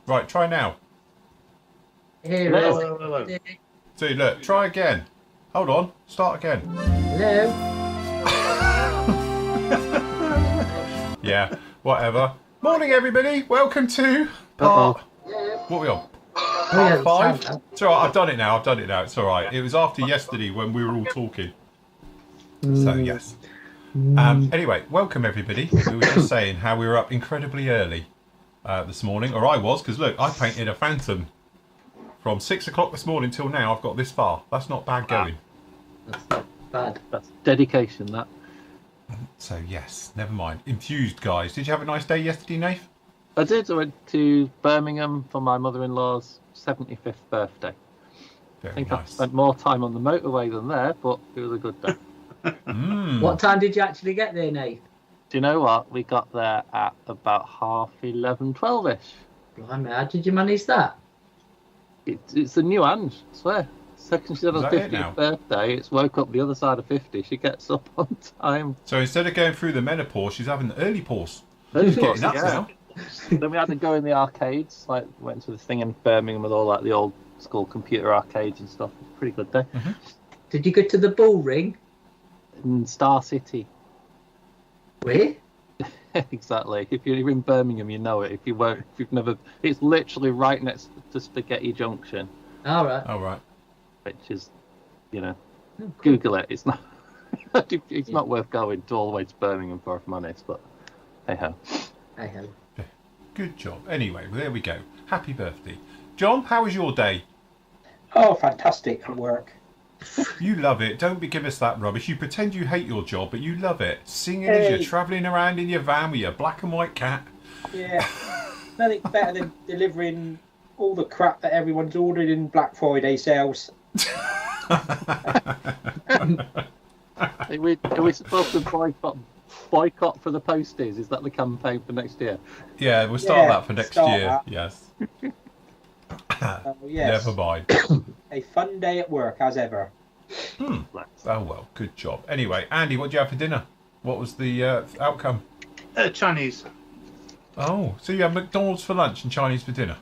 Right, try now. Hello. See, look, try again. Hold on, start again. Hello. Yeah, whatever. Morning, everybody. Welcome to part. What are we on? Part 5. It's all right. I've done it now. It's all right. It was after yesterday when we were all talking. So yes. Anyway, welcome everybody. We were just saying how we were up incredibly early this morning, or I was, because look, I painted a phantom from 6 o'clock this morning till now. I've got this far. That's not bad going. That's not bad. That's dedication, that. So yes, never mind. Enthused guys. Did you have a nice day yesterday, Nath? I did. I went to Birmingham for my mother-in-law's 75th birthday. I think I spent more time on the motorway than there, but it was a good day. What time did you actually get there, Nate? Do you know what? We got there at about 11:30, 12ish. Blimey, how did you manage that? It's a new Ange, I swear. Second she's had her 50th birthday, it's woke up the other side of 50. She gets up on time. So instead of going through the menopause, she's having the early pause. She's getting nuts now. Then we had to go in the arcades. Like, went to this thing in Birmingham with all like the old school computer arcades and stuff. It was a pretty good day. Did you go to the bull ring? In Star City. Where? Exactly. If you're in Birmingham, you know it. If you won't, if you've never, it's literally right next to Spaghetti Junction. All right. All right. Which is, you know, Google it. It's not. It's not worth going to all the way to Birmingham for, if I'm honest. But hey ho. Hey ho. Good job. Anyway, well, there we go. Happy birthday, John. How was your day? Oh, fantastic at work. You love it. Don't give us that rubbish. You pretend you hate your job, but you love it. Singing as you're travelling around in your van with your black and white cat. Yeah. Nothing better than delivering all the crap that everyone's ordered in Black Friday sales. Are we supposed to boycott for the posties? Is that the campaign for next year? Yeah, we'll start that for next year. That. Yes. Yes. Never mind. A fun day at work, as ever. Oh well, good job. Anyway, Andy, what did you have for dinner? What was the outcome? Chinese. Oh, so you had McDonald's for lunch and Chinese for dinner.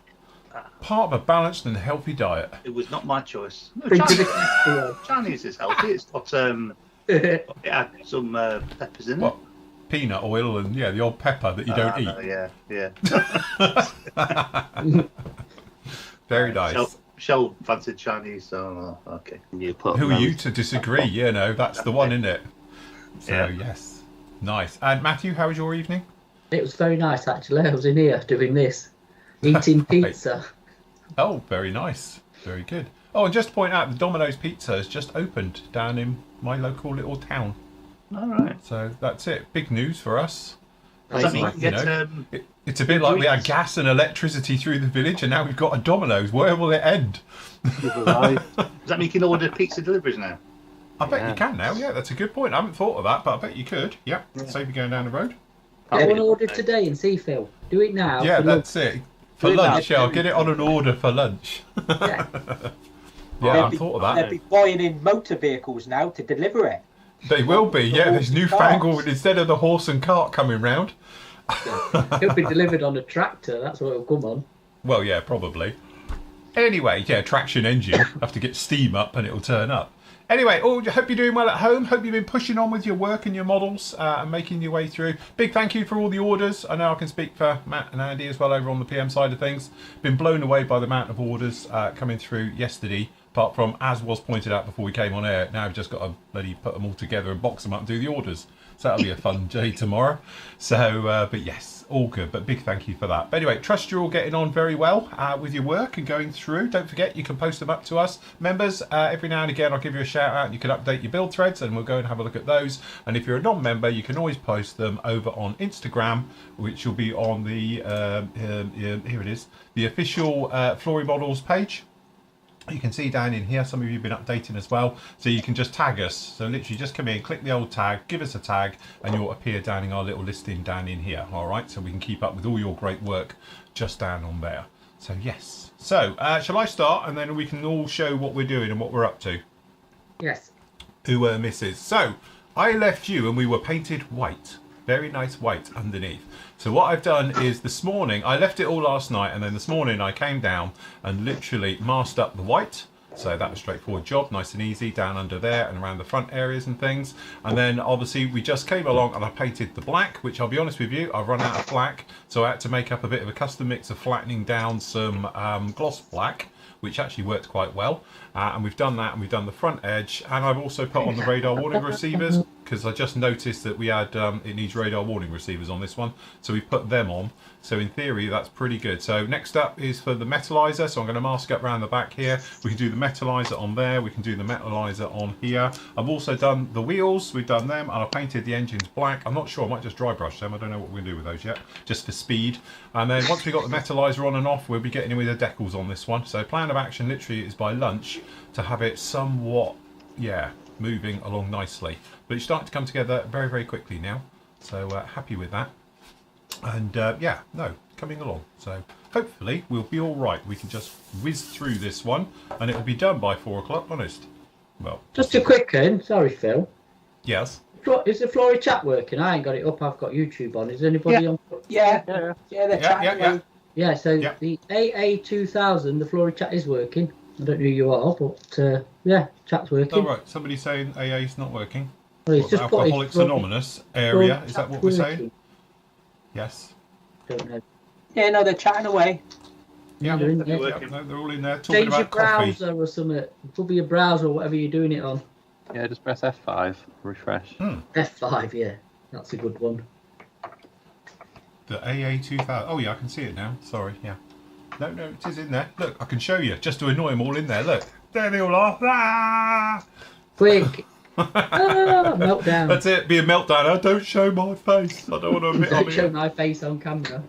Part of a balanced and healthy diet. It was not my choice. No, Chinese. Chinese is healthy. It's got it had some peppers in it. What? Peanut oil and the old pepper that you don't eat. Yeah. Very nice. Shell fancied Chinese, so okay. Who are you to disagree? That's the one, isn't it? So yes, nice. And Matthew, how was your evening? It was very nice, actually. I was in here doing this, eating pizza. Oh, very nice. Very good. Oh, and just to point out, the Domino's Pizza has just opened down in my local little town. All right. So that's it. Big news for us. Does that mean you get, it's a bit like we had gas and electricity through the village, and now we've got a Domino's. Where will it end? Does that mean you can order pizza deliveries now? I bet you can now. Yeah, that's a good point. I haven't thought of that, but I bet you could. Yeah. Save you going down the road. Get one ordered today in Seafield. Do it now. Yeah, that's it. For lunch, I'll get it on an order for lunch. Yeah. I thought of that. They'll be buying in motor vehicles now to deliver it. They will be, There's newfangled, instead of the horse and cart coming round. It'll be delivered on a tractor. That's what it'll come on. Well, yeah, probably. Anyway, traction engine. Have to get steam up and it'll turn up. Anyway, I hope you're doing well at home. Hope you've been pushing on with your work and your models and making your way through. Big thank you for all the orders. I know I can speak for Matt and Andy as well over on the PM side of things. Been blown away by the amount of orders coming through yesterday. Apart from, as was pointed out before we came on air, now we've just got to bloody put them all together and box them up and do the orders. So that'll be a fun day tomorrow. So, but yes, all good. But big thank you for that. But anyway, trust you're all getting on very well with your work and going through. Don't forget, you can post them up to us. Members, every now and again, I'll give you a shout out. You can update your build threads and we'll go and have a look at those. And if you're a non-member, you can always post them over on Instagram, which will be on the, here it is, the official Flory Models page. You can see down in here, some of you have been updating as well, so you can just tag us. So literally just come in, click the old tag, give us a tag, and you'll appear down in our little listing down in here. All right, so we can keep up with all your great work just down on there. So yes. So shall I start, and then we can all show what we're doing and what we're up to? Yes. Who misses? So I left you and we were painted white. Very nice white underneath. So what I've done is this morning, I left it all last night, and then this morning I came down and literally masked up the white. So that was a straightforward job, nice and easy, down under there and around the front areas and things. And then obviously we just came along and I painted the black, which I'll be honest with you, I've run out of black. So I had to make up a bit of a custom mix of flattening down some gloss black, which actually worked quite well. And we've done that, and we've done the front edge. And I've also put on the radar warning receivers, because I just noticed that we had, it needs radar warning receivers on this one. So we put them on. So in theory, that's pretty good. So next up is for the metallizer. So I'm going to mask up around the back here. We can do the metallizer on there. We can do the metallizer on here. I've also done the wheels. We've done them, and I've painted the engines black. I'm not sure. I might just dry brush them. I don't know what we're going to do with those yet, just for speed. And then once we've got the metallizer on and off, we'll be getting in with the decals on this one. So plan of action literally is by lunch to have it somewhat, yeah, moving along nicely. But it's starting to come together very, very quickly now. So happy with that. And yeah, no, coming along. So hopefully we'll be all right. We can just whiz through this one, and it'll be done by 4 o'clock. Honest. Well, just a quick one. Sorry, Phil. Yes. Is the Flory chat working? I ain't got it up. I've got YouTube on. Is anybody on? Yeah, they're chatting. Yeah. So the AA2000, the Flory chat is working. I don't know who you are, but yeah, chat's working. Oh right, somebody's saying AA is not working. Well, he's just Alcoholics Anonymous area. Is that what we're saying? Yes. Don't know. Yeah, no, they're chatting away. Yeah, they're no, they're all in there talking Change about your coffee. browser or something. Cover your browser or whatever you're doing it on. Yeah, just press F5, refresh. F5, yeah. That's a good one. The AA2000. Oh yeah, I can see it now. Sorry, yeah. No, it is in there. Look, I can show you, just to annoy them all in there. Look, there they all are. Ah! Quick. Meltdown. That's it, be a meltdown. I don't show my face. I don't want to admit Don't show my face on camera.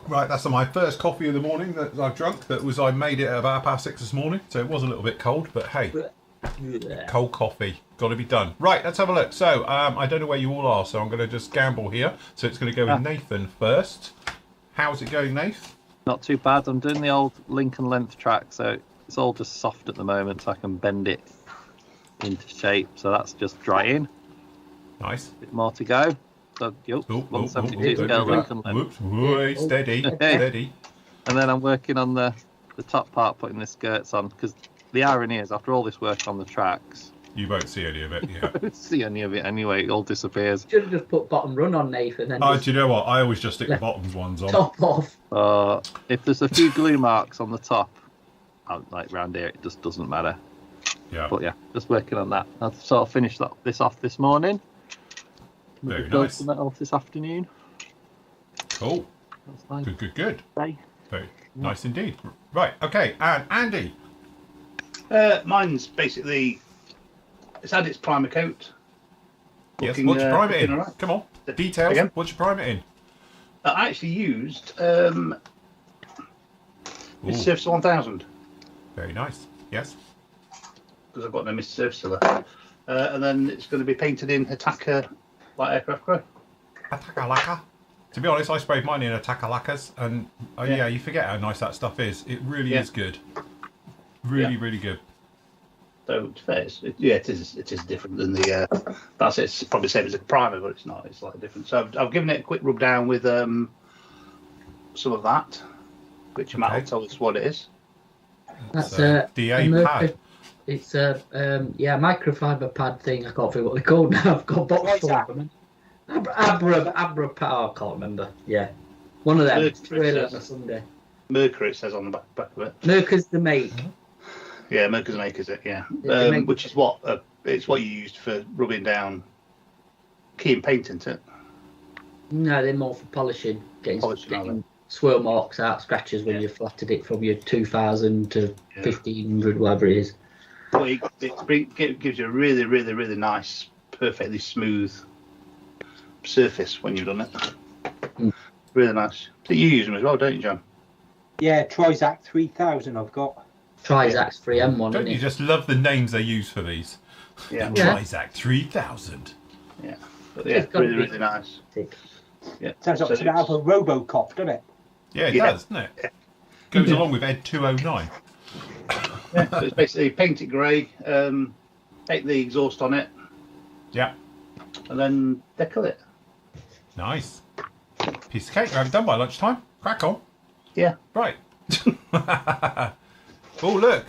Right, that's my first coffee of the morning that I've drunk. I made it at about 6:30 this morning, so it was a little bit cold, but hey, cold coffee, got to be done. Right, let's have a look. So I don't know where you all are, so I'm going to just gamble here. So it's going to go with Nathan first. How's it going, Nath? Not too bad. I'm doing the old Lincoln length track, so it's all just soft at the moment, so I can bend it into shape. So that's just drying. Nice. A bit more to go. So, 172 scale Lincoln length. Whoops, steady. And then I'm working on the top part, putting the skirts on, because the irony is, after all this work on the tracks, you won't see any of it. Yeah. I don't see any of it anyway. It all disappears. Should have just put bottom run on, Nathan. Then do you know what? I always just stick the bottoms ones on. Top off. If there's a few glue marks on the top, like round here, it just doesn't matter. Yeah. But yeah, just working on that. I've sort of finished this off this morning. Very nice. That off this afternoon. Cool. That's nice. Good. Day. Very nice indeed. Right. Okay. And Andy. Mine's basically, it's had its primer coat. Yes. What'd you prime it in? Right. Come on. Details. Again? What'd you prime it in? I actually used Mr. Surfacer 1000. Very nice. Yes. Because I've got no Mr. Surfacer. And then it's going to be painted in Attacker Light Aircraft Grey. Attacker lacquer. To be honest, I sprayed mine in Attacker lacquers, and yeah, you forget how nice that stuff is. It really is good. Really good. So to be fair, it is different than the. That's it. It's probably the same as a primer, but it's not. It's slightly different. So I've given it a quick rub down with some of that, which Matt will tell us what it is. That's a DA pad. It's a microfiber pad thing. I can't figure what they're called now. I've got box for them. Abra pad. I can't remember. Yeah, one of them. It's really on a Sunday. Mercury, it says on the back of it. Mercury's the make. Yeah, Mercury's the make, is it? Yeah. Which is what it's what you used for rubbing down key and paint, isn't it? No, they're more for polishing, getting swirl marks out, scratches when you flattered it from your 2000 to 1500, whatever it is. Well, it gives you a really, really, really nice, perfectly smooth surface when you've done it. Really nice. So you use them as well, don't you, John? Yeah, Trizac 3000 I've got. Trizac's 3M1, Don't you just love the names they use for these? Yeah. Trizac 3000. Yeah. But yeah, really, really nice. Yeah. Sounds like it's out of a Robocop, doesn't it? Yeah, it does, doesn't it? Yeah. Goes along with Ed 209. Yeah, so it's basically paint it grey, take the exhaust on it. Yeah. and then decal it. Nice. Piece of cake. We haven't done by lunchtime. Crack on. Yeah. Right. Oh, look.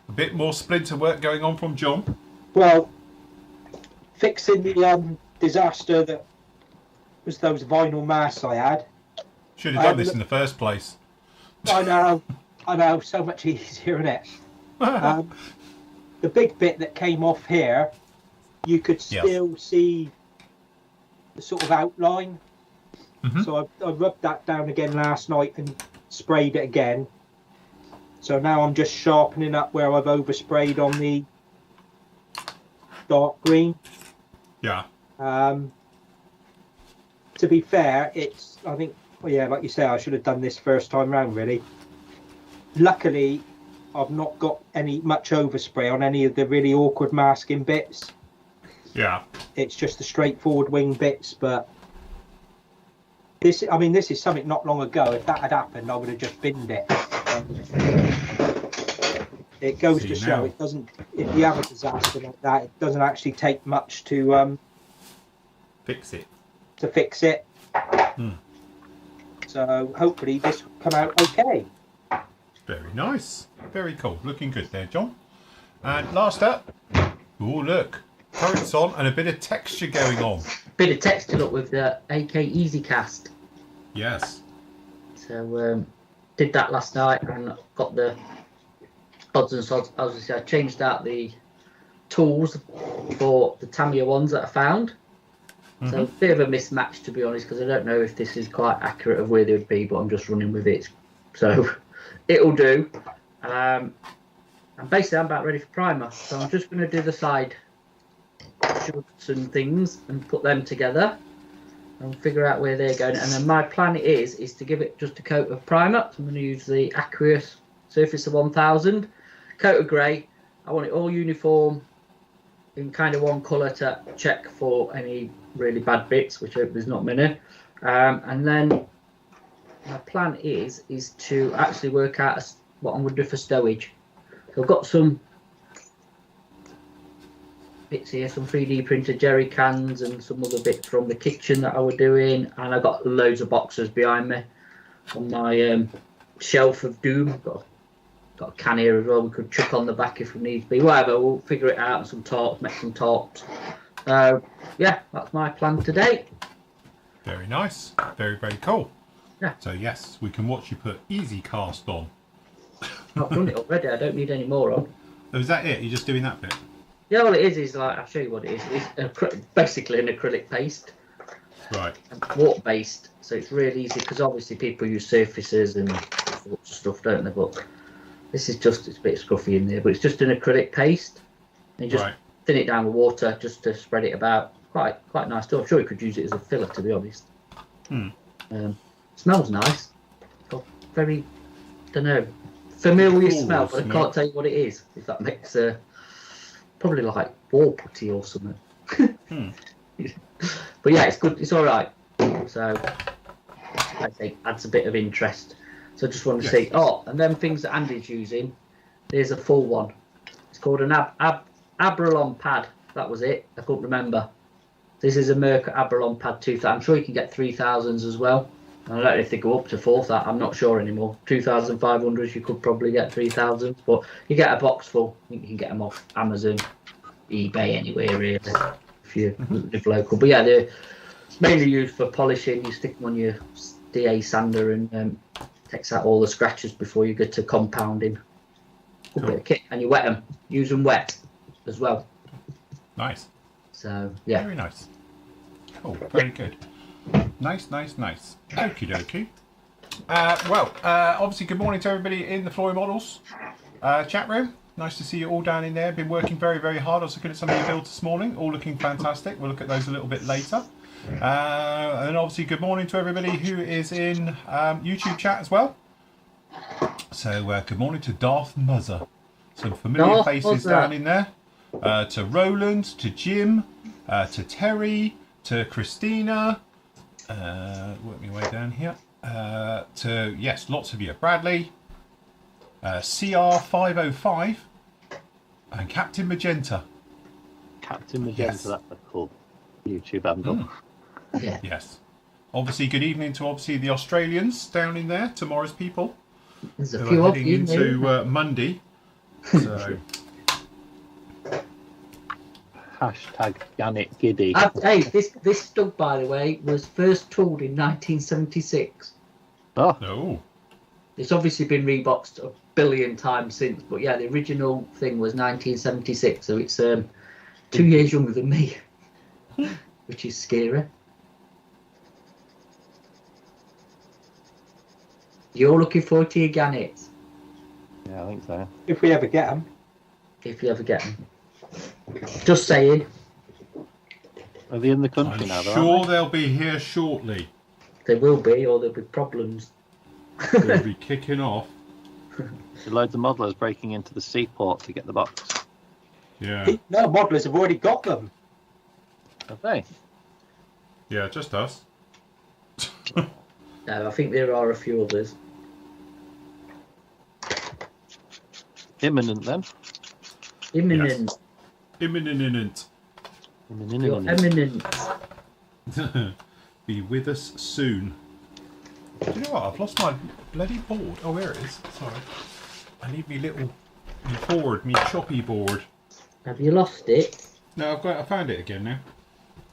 A bit more splinter work going on from John. Well, fixing the disaster that was those vinyl masks I had. Should have done this in the first place. I know, so much easier, isn't it? The big bit that came off here, you could still see the sort of outline. Mm-hmm. So I rubbed that down again last night and sprayed it again. So now I'm just sharpening up where I've oversprayed on the dark green. Yeah. To be fair, I think, like you say, I should have done this first time round, really. Luckily, I've not got much overspray on any of the really awkward masking bits. Yeah. It's just the straightforward wing bits, but this is something not long ago. If that had happened, I would have just binned it. It goes to show it doesn't. If you have a disaster like that, it doesn't actually take much to fix it. So hopefully this will come out okay. Very nice. Very cool. Looking good there, John. And last up, oh look, currents on and a bit of texture going on. Bit of texture look with the AK EasyCast. Yes. So did that last night and got the odds and sods. Obviously, I changed out the tools for the Tamiya ones that I found. Mm-hmm. So a bit of a mismatch, to be honest, because I don't know if this is quite accurate of where they would be, but I'm just running with it. So it'll do. And basically, I'm about ready for primer. So I'm just going to do the side shoots and things and put them together and figure out where they're going. And then my plan is to give it just a coat of primer. So I'm going to use the Aqueous Surface of 1000 coat of grey. I want it all uniform in kind of one colour to check for any really bad bits, which I hope there's not many. And then my plan is to actually work out what I'm going to do for stowage. So I've got some bits here, some 3D printed jerry cans and some other bits from the kitchen that I was doing, and I've got loads of boxes behind me on my shelf of doom. Got a can here as well we could chuck on the back if we need to be. Whatever, we'll figure it out. Some tops, make some tops. Yeah, that's my plan today. Very nice. Very, very cool. Yeah. So yes, we can watch you put EasyCast on. I've done it already. I don't need any more on. Oh, is that it? You're just doing that bit? Yeah, well, it is like, I'll show you what it is. It's basically an acrylic paste. Right. Water based, so it's really easy because obviously people use surfaces and all sorts of stuff, don't they? But this is just, it's a bit scruffy in there, but it's just an acrylic paste. And you just thin it down with water just to spread it about. Quite nice stuff. I'm sure you could use it as a filler, to be honest. Smells nice. Got very, don't know, familiar smell, but I can't tell you what it is. If that makes probably like wall putty or something. But yeah, it's good. It's all right. So I think adds a bit of interest. So I just want to see. Oh, and then things that Andy's using. There's a full one. It's called an Abralon pad. That was it. I couldn't remember. This is a Merc Abralon pad 2000. I'm sure you can get 3000s as well. I don't know if they go up to 4,000. I'm not sure anymore. 2,500s, you could probably get 3,000s, but you get a box full. I think you can get them off Amazon, eBay, anywhere really, if you live local. But yeah, they're mainly used for polishing. You stick them on your DA sander and takes out all the scratches before you get to compounding. Good bit of kit, and you wet them. Use them wet as well. Nice. So yeah. Very nice. Cool. Very good. Nice. Okie dokie. Obviously, good morning to everybody in the Flooring Models chat room. Nice to see you all down in there. Been working very, very hard. I was looking at some of your builds this morning, all looking fantastic. We'll look at those a little bit later. And obviously, good morning to everybody who is in YouTube chat as well. So, good morning to Darth Muzzer. Some familiar faces down in there. To Roland, to Jim, to Terry, to Christina. Work my way down here. To, yes, lots of you. Bradley, CR505, and Captain Magenta. Captain Magenta, that's cool. YouTube handle. Yeah. Yes. Obviously, good evening to the Australians down in there, tomorrow's people. There's a Who few are of heading you. into Monday. So. Hashtag Janet Giddy. Hey, this stud, by the way, was first tooled in 1976. Oh. No. It's obviously been reboxed a billion times since, but yeah, the original thing was 1976, so it's 2 years younger than me, which is scary. You're looking forward to your gannets? Yeah, I think so. If we ever get them. If you ever get them. Just saying. Are they in the country I'm now? sure they'll be here shortly. They will be, or there'll be problems. They'll be kicking off. Loads of modelers breaking into the seaport to get the box. Yeah. No, modelers have already got them. Have they? Yeah, just us. No, I think there are a few others. Imminent then? Imminent. Yes. Imminent. You're eminent. Be with us soon. Do you know what? I've lost my bloody board. Oh, there it is. Sorry. I need me board, me choppy board. Have you lost it? No, I found it again now.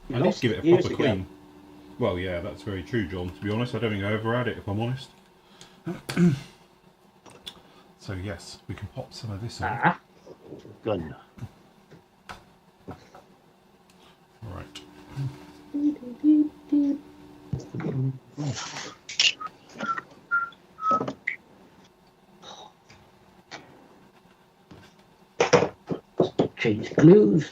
You I need to lost give it it a years proper ago. clean. Well, yeah, that's very true, John. To be honest, I don't think I ever had it, if I'm honest. So, yes, we can pop some of this on. Ah. Gun. Right. Change glues.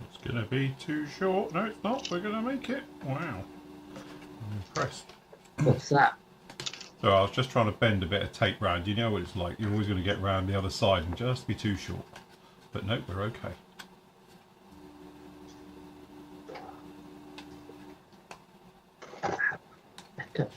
It's going to be too short. No, it's not. We're going to make it. Wow. I'm impressed. What's that? So I was just trying to bend a bit of tape round. You know what it's like. You're always going to get round the other side and just be too short. But nope, we're okay. Better.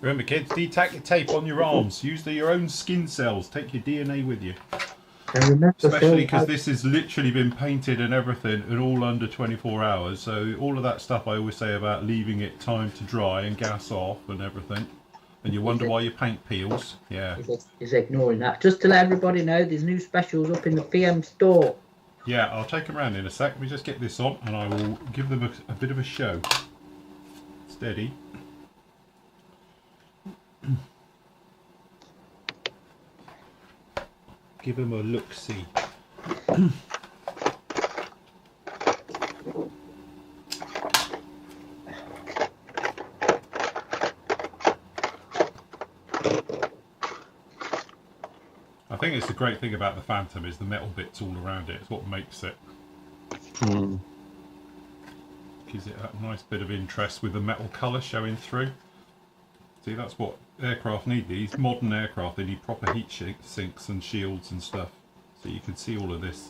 Remember, kids, detack your tape on your arms. Use your own skin cells. Take your DNA with you. And remember, Especially because this has literally been painted and everything and all under 24 hours. So all of that stuff I always say about leaving it time to dry and gas off and everything. And you wonder why your paint peels. Yeah. He's ignoring that. Just to let everybody know, there's new specials up in the PM store. Yeah, I'll take them around in a sec. Let me just get this on and I will give them a bit of a show. Steady. Give them a look-see. I think it's the great thing about the Phantom is the metal bits all around it. It's what makes it. Gives it that nice bit of interest with the metal colour showing through. See, that's what aircraft need. These modern aircraft, they need proper heat sinks and shields and stuff. So you can see all of this.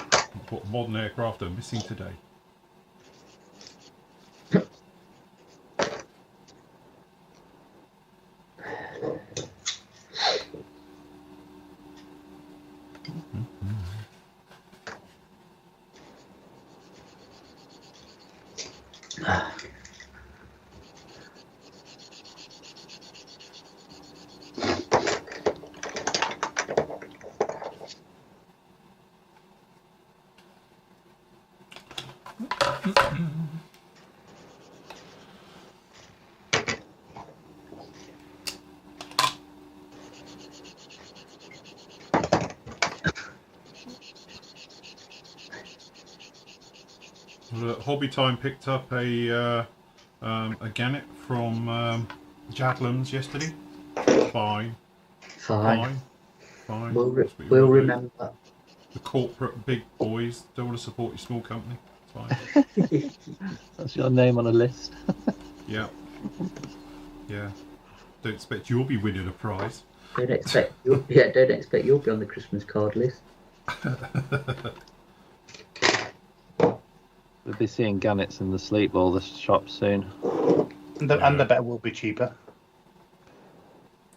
That's what modern aircraft are missing today. Hobby Time picked up a gannet from Jadlam's yesterday. Fine. We'll remember. The corporate big boys don't want to support your small company. It's fine. That's your name on a list. Yeah. Yeah. Don't expect you'll be winning a prize. Don't expect you'll be on the Christmas card list. We'll be seeing gannets in the sleep ball the shop soon. And the bet will be cheaper.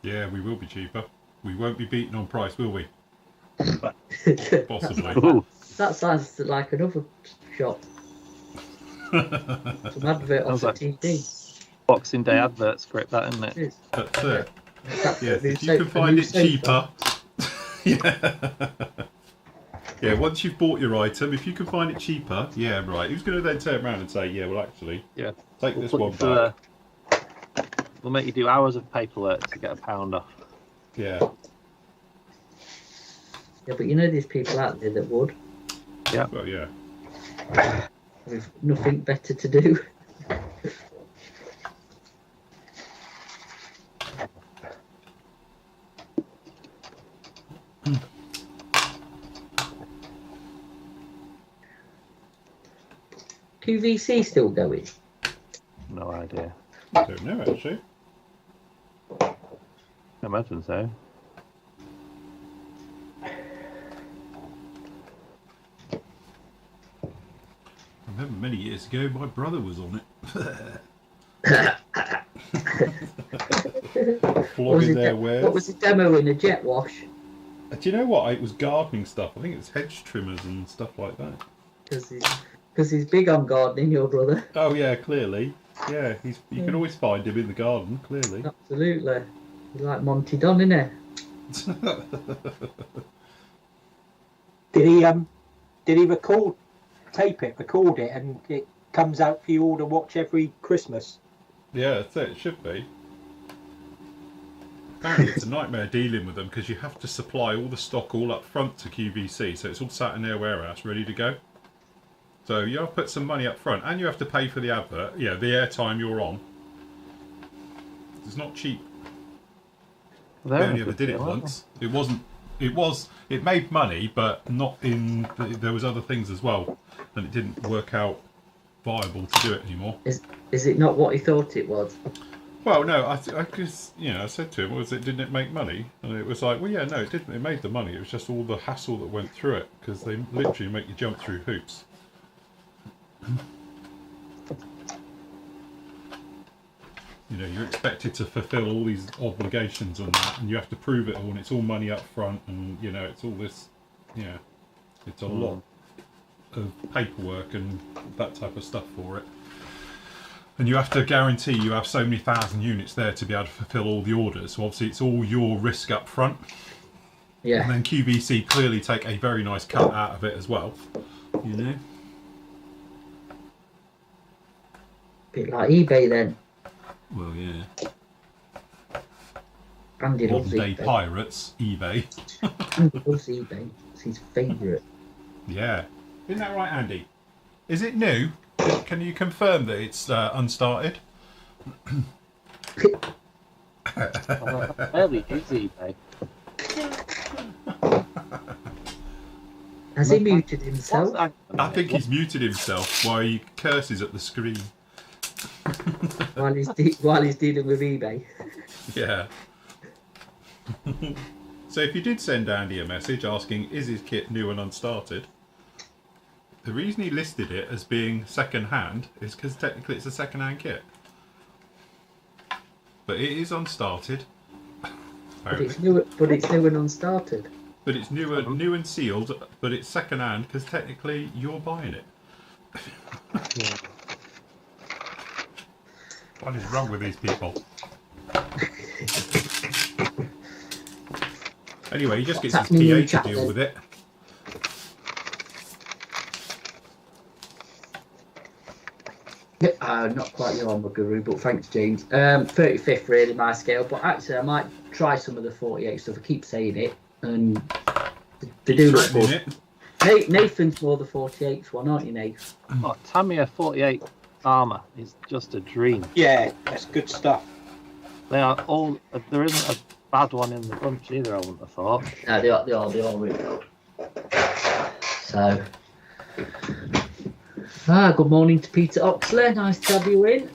Yeah, we will be cheaper. We won't be beaten on price, will we? Possibly. Ooh. That sounds like another shop. Some advert off the TV. Boxing Day advert script, that, isn't it? It is. That's it. That's Yes, the if new you can sofa- find new it sofa. cheaper. Yeah. Yeah, once you've bought your item, if you can find it cheaper, yeah, right. Who's going to then turn around and say, yeah, well, actually, Yeah. take We'll this put one you through back? we'll make you do hours of paperwork to get £1 off. Yeah. Yeah, but you know there's people out there that would, Well, yeah. with nothing better to do. QVC still going? No idea. I don't know, actually. I imagine so. I remember many years ago, my brother was on it. Flogging their wares. What was the demo in a jet wash? Do you know what? It was gardening stuff. I think it was hedge trimmers and stuff like that. Because he's big on gardening, your brother. Oh yeah, clearly. Yeah, you can always find him in the garden, clearly. Absolutely. He's like Monty Don, isn't Did he record it, and it comes out for you all to watch every Christmas? Yeah, that's it. It should be. Apparently it's a nightmare dealing with them because you have to supply all the stock all up front to QVC, so it's all sat in their warehouse ready to go. So you have to put some money up front, and you have to pay for the advert. Yeah, the airtime you're on. It's not cheap. They We only ever did it once. It made money, but not in. There was other things as well, and it didn't work out viable to do it anymore. Is it not what he thought it was? Well, no, I just, I said to him, didn't it make money? And it was like, well, yeah, no, it didn't. It made the money. It was just all the hassle that went through it, because they literally make you jump through hoops. You're expected to fulfill all these obligations and that, and you have to prove it all, and it's all money up front, and, it's all this, it's a lot of paperwork and that type of stuff for it. And you have to guarantee you have so many thousand units there to be able to fulfill all the orders. So obviously it's all your risk up front. Yeah. And then QVC clearly take a very nice cut out of it as well. Bit like eBay then. Well, yeah. Andy loves Modern day eBay. pirates, eBay. Andy loves eBay. It's his favourite. Yeah. Isn't that right, Andy? Is it new? Can you confirm that it's unstarted? Fairly easy, mate. Has he muted himself? I think he's muted himself while he curses at the screen. while he's dealing with eBay. Yeah. So if you did send Andy a message asking, is his kit new and unstarted? The reason he listed it as being second-hand is because technically it's a second-hand kit. But it is unstarted. But it's new and unstarted. But it's new and sealed, but it's second-hand because technically you're buying it. Yeah. What is wrong with these people? Anyway, he just gets his PA to deal with it. Not quite your armor guru, but thanks, James. 35th, really, my scale. But actually, I might try some of the 48 stuff. I keep saying it, and they do look good. Nathan's more the 48th one, aren't you, Nathan? Oh, Tamiya 48 armour is just a dream. Yeah, that's good stuff. They are all. There isn't a bad one in the bunch either, I wouldn't have thought. No, they are really good. So. Good morning to Peter Oxley. Nice to have you in.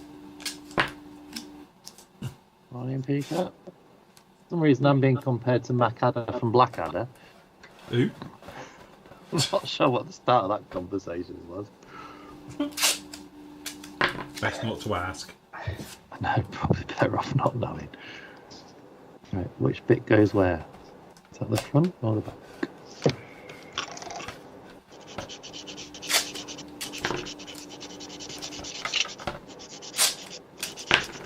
Morning, Peter. For some reason I'm being compared to Macadder from Blackadder. Who? I'm not sure what the start of that conversation was. Best not to ask. No, probably better off not knowing. Right, which bit goes where? Is that the front or the back?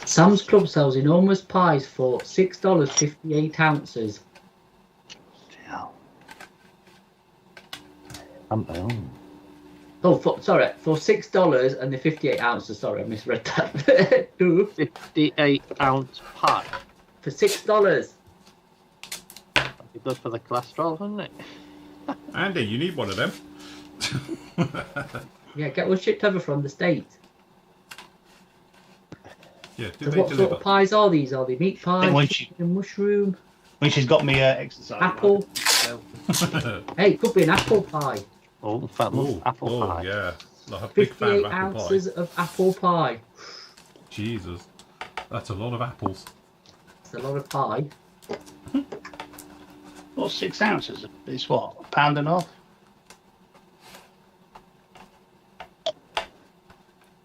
Sam's Club sells enormous pies for $6, 58 ounces. Yeah. Sorry, for $6 and the 58 ounces. Sorry, I misread that. 58-ounce pie. For $6. That'd be good for the cholesterol, wouldn't it? Andy, you need one of them. Yeah, get one shipped over from the States. Yeah, What sort of pies are these? Are they meat pies, chicken, mushroom? When she's got me exercise. Apple. Hey, it could be an apple pie. Oh, fat apple pie. Yeah, like a big fan 58 of apple ounces pie. of apple pie. Jesus, that's a lot of apples. It's a lot of pie. Well, 6 ounces. It's what, a pound and a half?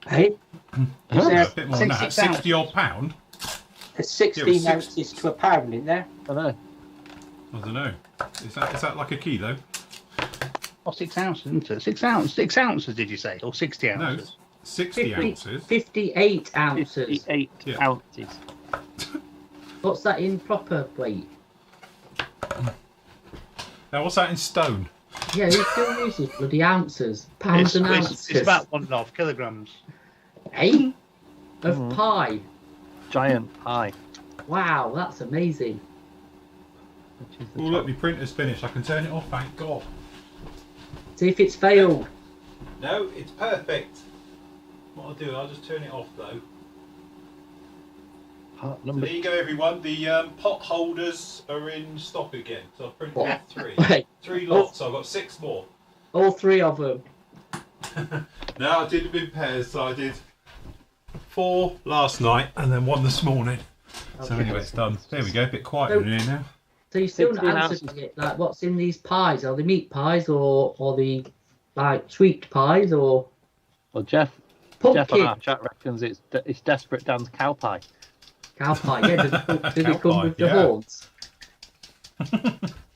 Hey, is A there bit more than that. 60 odd pound. there's 16 ounces to a pound in there? I know. I don't know. Is that like a kilo? Oh, 6 ounces, isn't it? 6 ounces, did you say? Or 60 No, ounces? 60 ounces. 58 ounces. 58 Yeah. ounces. What's that in proper weight? Now, what's that in stone? Yeah, who still uses bloody ounces? Pounds and ounces. It's about 1.5 kilograms. Hey? Of pie. Giant pie. Wow, that's amazing. Which is the Oh, look, my printer's finished. I can turn it off, thank God. See if it's failed. No, it's perfect. What I'll do, I'll just turn it off, though. part So number. there you go, everyone. The pot holders are in stock again. So I've printed out 3. Wait, 3 lots, so I've got 6 more. all 3 of them. No, I did them in pairs, so I did 4 last night and then 1 this morning. So Okay. anyway, it's done. There we go, a bit quieter in here now. So you still 16 not answered ounces. it. Like, what's in these pies? Are they meat pies or the like sweet pies or Well, Jeff pumpkin on our chat reckons it's Desperate Dan's cow pie. cow pie? Yeah, does it Cow come pie, with the yeah. horns?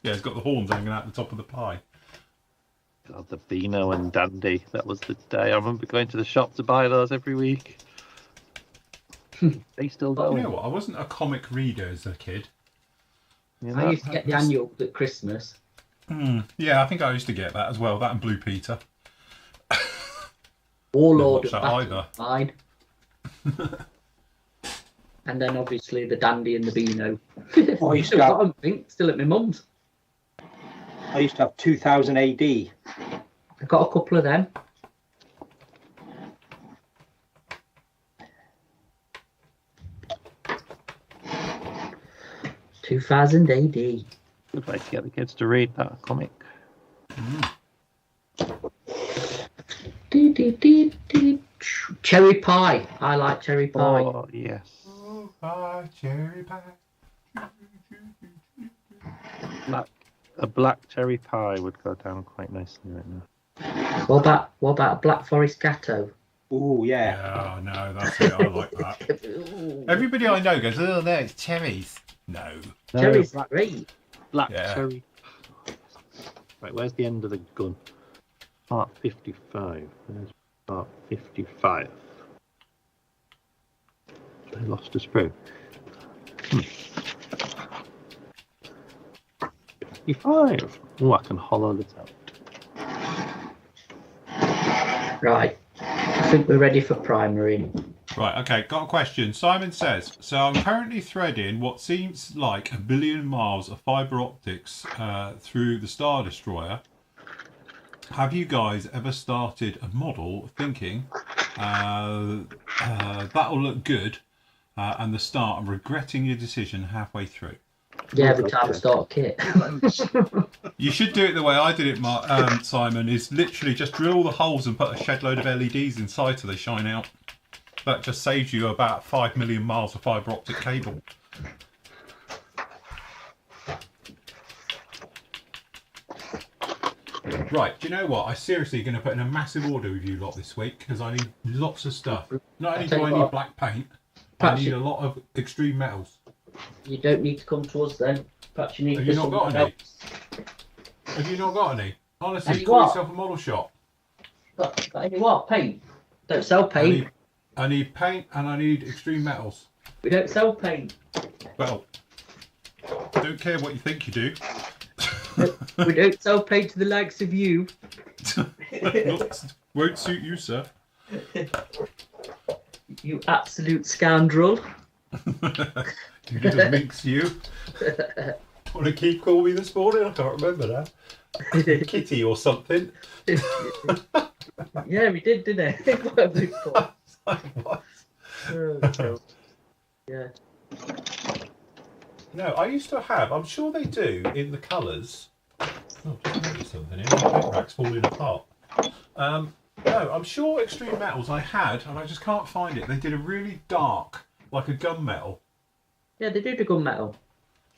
Yeah, it's got the horns hanging out the top of the pie. God, the Beano and Dandy. That was the day. I remember going to the shop to buy those every week. They still You going. know what? I wasn't a comic reader as a kid. You I know? used to get the annual at Christmas. Yeah, I think I used to get that as well. That and Blue Peter. Warlord Didn't of watch that Battle Mine. And then obviously the Dandy and the Beano. Oh, I used Still to got have, 'em, I think, still at my mum's. I used to have 2000 AD. I got a couple of them. $2000 AD. Good way to get the kids to read that comic. Cherry pie. I like cherry pie. Oh, yes. Oh, pie, cherry pie. A black cherry pie would go down quite nicely right now. What about a black forest gatto? Oh, yeah. Yeah, no, that's it. I like that. Everybody I know goes, oh, no, it's cherries. No. No, Cherry's black, great. black Yeah. cherry. Right, where's the end of the gun? Part 55. Where's part 55? I lost a sprue. 55. Oh, I can hollow this out. Right. I think we're ready for primary. Right, okay, got a question. Simon says, so I'm currently threading what seems like 1 billion miles of fibre optics through the Star Destroyer. Have you guys ever started a model thinking that'll look good and the start and regretting your decision halfway through? Yeah, every time I start a kit. You should do it the way I did it, Simon, is literally just drill the holes and put a shed load of LEDs inside so they shine out. That just saves you about 5 million miles of fibre optic cable. Right, do you know what? I'm seriously going to put in a massive order with you lot this week because I need lots of stuff. Not only do I need black paint, I need a lot of extreme metals. You don't need to come to us then. Perhaps you need Have to you not got any? Have you not got any? Honestly, call yourself a model shop. Got any what? Paint? Don't sell paint. I need paint and I need extreme metals. We don't sell paint. Well, I don't care what you think you do. We don't sell paint to the likes of you. Won't suit you, sir. You absolute scoundrel. You little minx, you. Want to keep calling me this morning? I can't remember that. Kitty or something. Yeah, we did, didn't we? Whatever it's called. What? Oh, yeah. No, I used to have, I'm sure they do, in the colours. Oh, just noticed something here. My paint rack's falling apart. No, I'm sure Extreme Metals I had, and I just can't find it. They did a really dark, like a gunmetal. Yeah, they do the gunmetal.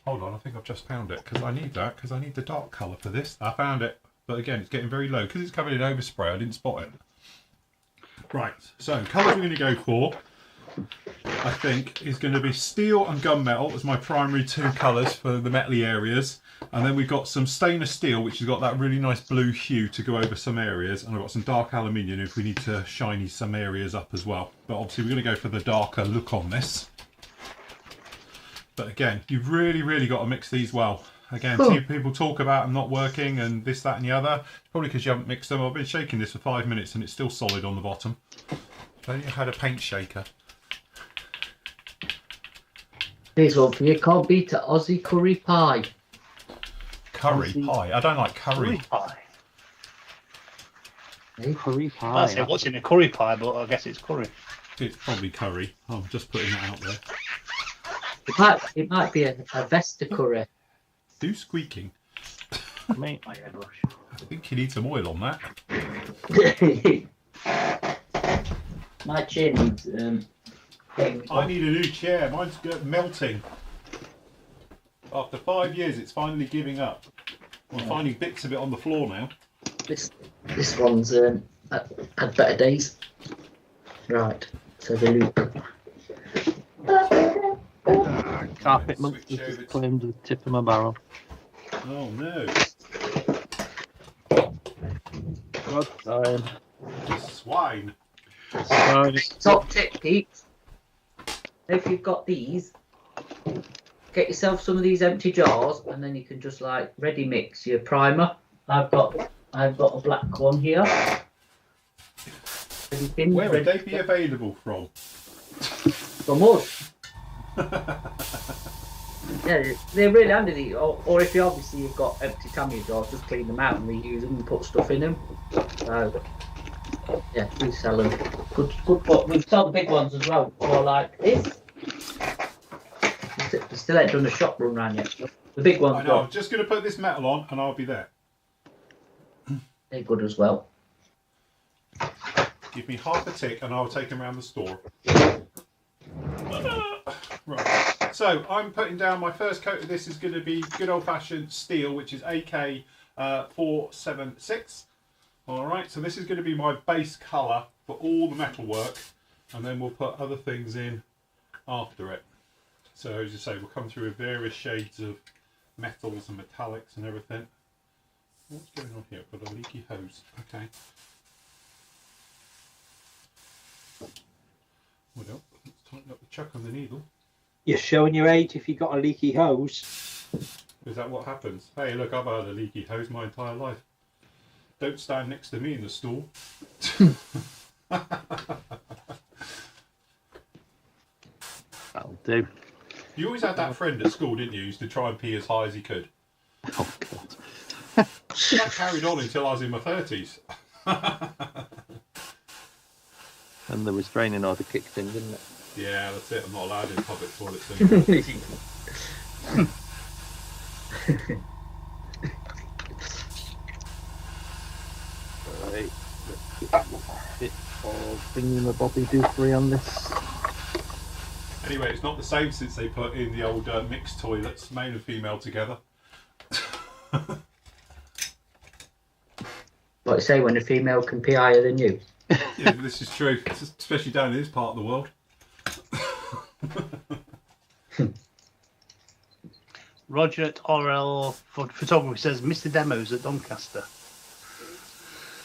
Hold on, I think I've just found it, because I need that, because I need the dark colour for this. I found it, but again, it's getting very low. Because it's covered in overspray, I didn't spot it. Right, so colours we're going to go for, I think, is going to be steel and gunmetal as my primary two colours for the metally areas. And then we've got some stainless steel, which has got that really nice blue hue to go over some areas. And I've got some dark aluminium if we need to shiny some areas up as well. But obviously we're going to go for the darker look on this. But again, you've really got to mix these well. Again, see people talk about them not working and this, that and the other. Probably because you haven't mixed them. I've been shaking this for 5 minutes and it's still solid on the bottom. If only I had a paint shaker. Here's one for you. Can't beat an Aussie curry pie. Curry pie? I don't like curry. Pie. Hey? Curry pie. I say what's in a curry pie, but I guess it's curry. It's probably curry. I'm just putting that out there. It might be a Vesta curry. Do squeaking. Mate, My airbrush. I think you need some oil on that. My chin needs I need a new chair. Mine's melting. After 5 years, it's finally giving up. I'm finding bits of it on the floor now. This one's had better days. Right, so the loop. carpet monster just claimed the tip of my barrel. Oh no. God damn. Swine. Top tip, Pete. If you've got these, get yourself some of these empty jars, and then you can just like ready mix your primer. I've got a black one here. Where would they be available from? From us. Yeah, they're really handy. Or if you've got empty Tamiya jars, just clean them out and reuse them and put stuff in them. So yeah, we sell them. Good. But we sell the big ones as well, or like this. We still ain't done a shop run round yet. The big ones. I know. I'm just going to put this metal on, and I'll be there. They're good as well. Give me half a tick, and I'll take them around the store. Right. So I'm putting down my first coat of this is going to be good old-fashioned steel, which is AK 476. All right. So this is going to be my base colour for all the metal work, and then we'll put other things in after it. So as you say, we'll come through with various shades of metals and metallics and everything. What's going on here? I've got a leaky hose. Okay. Well, let's tighten up the chuck on the needle. You're showing your age if you got a leaky hose. Is that what happens? Hey, look, I've had a leaky hose my entire life. Don't stand next to me in the stall. That'll do. You always had that friend at school, didn't you? Who used to try and pee as high as he could. Oh, God. That carried on until I was in my 30s. And the restraining order kicked in, didn't it? Yeah, that's it. I'm not allowed in public toilets anymore. Right. Bit of bringing the Bobby do 3 on this. Anyway, it's not the same since they put in the old mixed toilets, male and female together. What you say when a female can pee higher than you? Yeah, this is true, especially down in this part of the world. Roger at RL Photography says, Mr. Demos at Doncaster.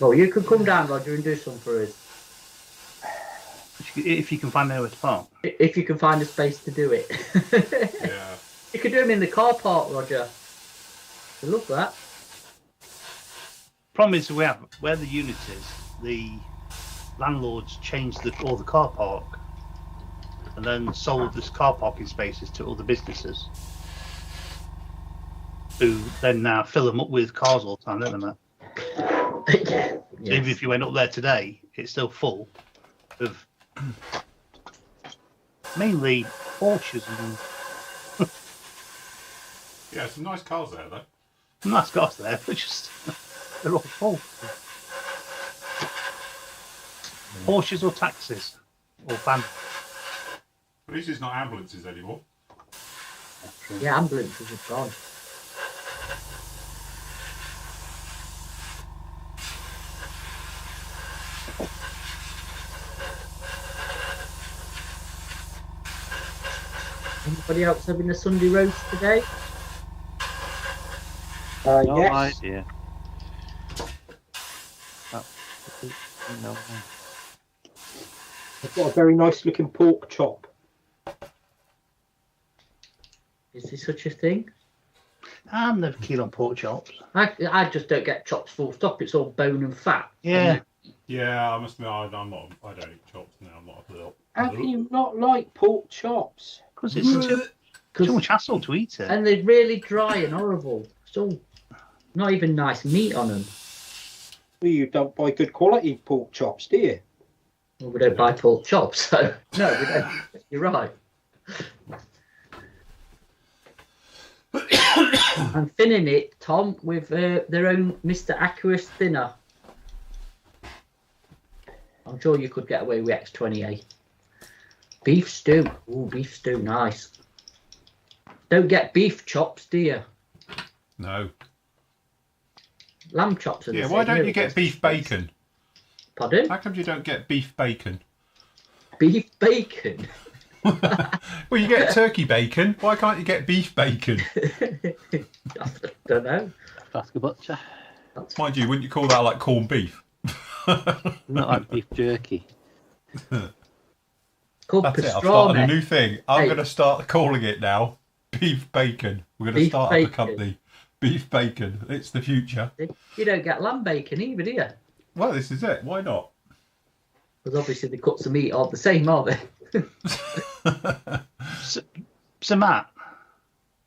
Well, you could come down, Roger, and do some for us. If you can find anywhere to park. If you can find a space to do it. Yeah. You could do them in the car park, Roger. I love that. Problem is, where the unit is, the landlords changed all the car park and then sold this car parking spaces to other businesses who then now fill them up with cars all the time, don't they, Matt? Yes. Even if you went up there today, it's still full of mainly Porsches and Yeah, some nice cars there, though. nice cars there, but just they're all full. Porsches or taxis or vans. At least it's not ambulances anymore. Yeah, ambulances have gone. Anybody else having a Sunday roast today? No Yes. idea. No. I've got a very nice looking pork chop. Is there such a thing? I'm never keen on pork chops. I just don't get chops full stop. It's all bone and fat. Yeah. Yeah, I must admit, I don't eat chops now. I'm not a little. How can you not like pork chops? Because it's too much hassle to eat it. And they're really dry and horrible. It's all not even nice meat on them. Well, you don't buy good quality pork chops, do you? Well, we don't buy pork chops, so no, we don't. You're right. I'm thinning it, Tom, with their own Mr. Accurate thinner. I'm sure you could get away with X28. Beef stew. Ooh, beef stew, nice. Don't get beef chops, do you? No. Lamb chops are the Yeah, same. why don't They're you get beef bacon? Pardon? How come you don't get beef bacon? Beef bacon? Well, you get turkey bacon. Why can't you get beef bacon? I don't know. Ask a butcher. Mind you, wouldn't you call that like corned beef? Not like beef jerky. Called That's it. I've pastrami. started a new thing. I'm Hey. going to start calling it now beef bacon. We're going to Beef start up bacon. a company. Beef bacon. It's the future. You don't get lamb bacon either, do you? Well, this is it. Why not? Because obviously the cuts of meat are the same, aren't they? So Matt.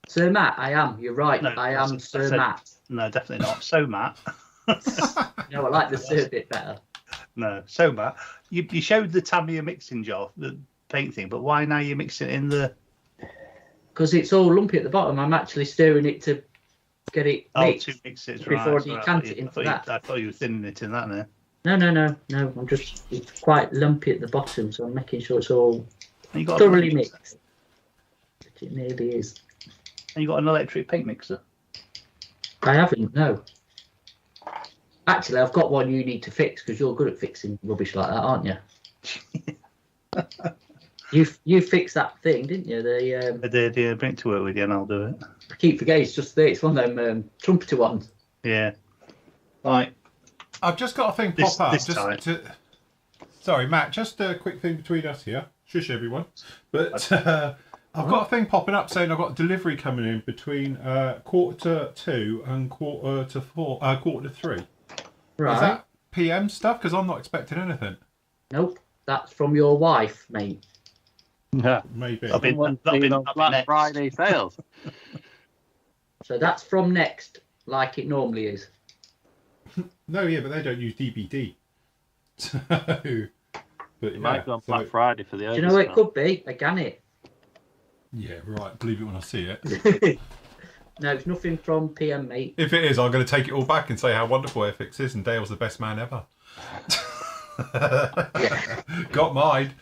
Sir Matt, I am. You're right. No, I am Sir said- Matt. No, definitely not. So Matt. No, I like the Sir bit better. No, so Matt. You showed the Tamiya mixing jar, the paint thing, but why now you're mixing it in the... Because it's all lumpy at the bottom. I'm actually stirring it to get it mixed. to mix it, before right. you Sorry, cant I it into thought that. I thought you were thinning it in that now. No. I'm just, it's quite lumpy at the bottom, so I'm making sure it's all And you got thoroughly mixed. Which it maybe is. And you got an electric paint mixer. I haven't, no. Actually, I've got one you need to fix because you're good at fixing rubbish like that, aren't you? You fixed that thing, didn't you? I did, yeah. Bring it to work with you and I'll do it. I keep forgetting it's just there. It's one of them trumpeter ones. Yeah. Right. I've just got a thing pop up. This time. Sorry, Matt, just a quick thing between us here. Shush, everyone. But I've got a thing popping up saying I've got delivery coming in between 2:45 and 2:45. Right. Is that PM stuff? Because I'm not expecting anything. Nope. That's from your wife, mate. Yeah. Maybe. Someone's that'll be been on Black next. Friday sales. So that's from Next, like it normally is. No, yeah, but they don't use DVD. So, but It might be on so- Black Friday for the Do you know what it could be? A Gannet. Yeah, right. Believe it when I see it. No, it's nothing from PM, mate. If it is, I'm going to take it all back and say how wonderful FX is and Dale's the best man ever. Got mine.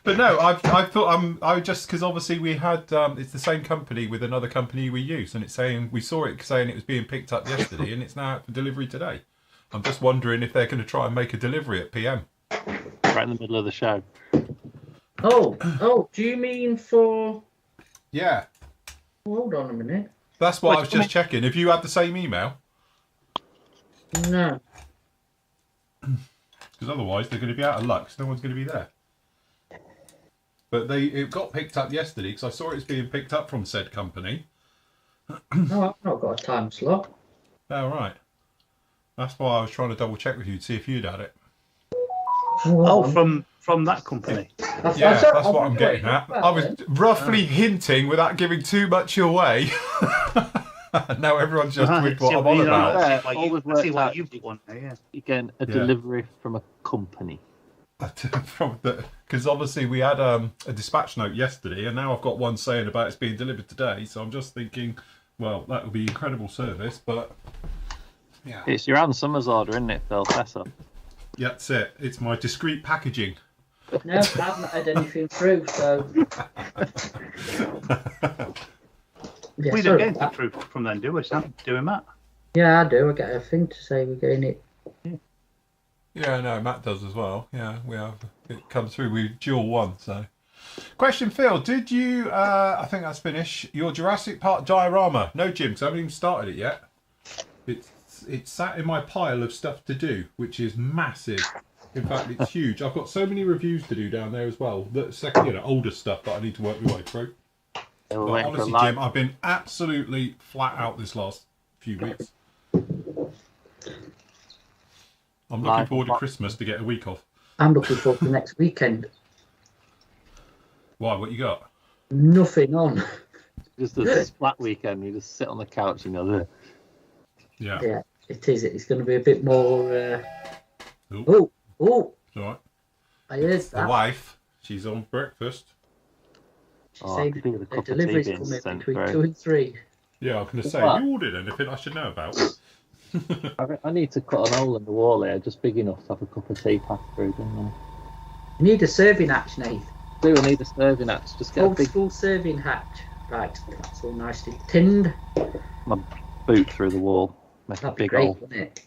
But no, I thought I just because obviously we had it's the same company with another company we use, and it's saying we saw it saying it was being picked up yesterday, and it's now out for delivery today. I'm just wondering if they're going to try and make a delivery at PM. Right in the middle of the show. Oh, do you mean for... Yeah. Hold on a minute. That's what I was just checking. Have you had the same email? No. Because otherwise they're going to be out of luck. So no one's going to be there. But it got picked up yesterday because I saw it's being picked up from said company. No, I've not got a time slot. Oh, right. That's why I was trying to double check with you to see if you'd had it. From that company. That's what I'm getting at. I was roughly hinting without giving too much away. Now everyone's just with what I'm on about. Again, a delivery from a company. Because obviously we had a dispatch note yesterday, and now I've got one saying about it's being delivered today. So I'm just thinking, well, that would be incredible service, but yeah, it's your Ann Summers order, isn't it, Phil? That's up. Yeah, that's it. It's my discreet packaging. No, I haven't had anything through, so. Yeah, we don't get anything through from them, do we? Doing Matt? Yeah, I do. I get a thing to say we're getting it. Yeah, no, Matt does as well. Yeah, we have. It comes through. We dual one. So, question, Phil. Did you? I think that's finished. Your Jurassic Park diorama? No, Jim. Because I haven't even started it yet. It's sat in my pile of stuff to do, which is massive. In fact, it's huge. I've got so many reviews to do down there as well. The second, older stuff that I need to work my way through. But honestly, Jim, I've been absolutely flat out this last few weeks. I'm looking forward to Christmas to get a week off. I'm looking forward to next weekend. Why? What you got? Nothing on. Just a flat weekend. You just sit on the couch and go there. Yeah. Yeah, it is. It's going to be a bit more. Oh. It's all right. I heard that. The wife, she's on breakfast. She's saying the delivery's coming between 2 and 3. Yeah, I was going to say, have you ordered anything I should know about? I need to cut an hole in the wall here, just big enough to have a cup of tea pass through, don't I? You need a serving hatch, Nate. I need a serving hatch. Just get Old a big school serving hatch. Right, that's all nicely tinned. My boot through the wall. Make That'd a big be great, hole. wouldn't it?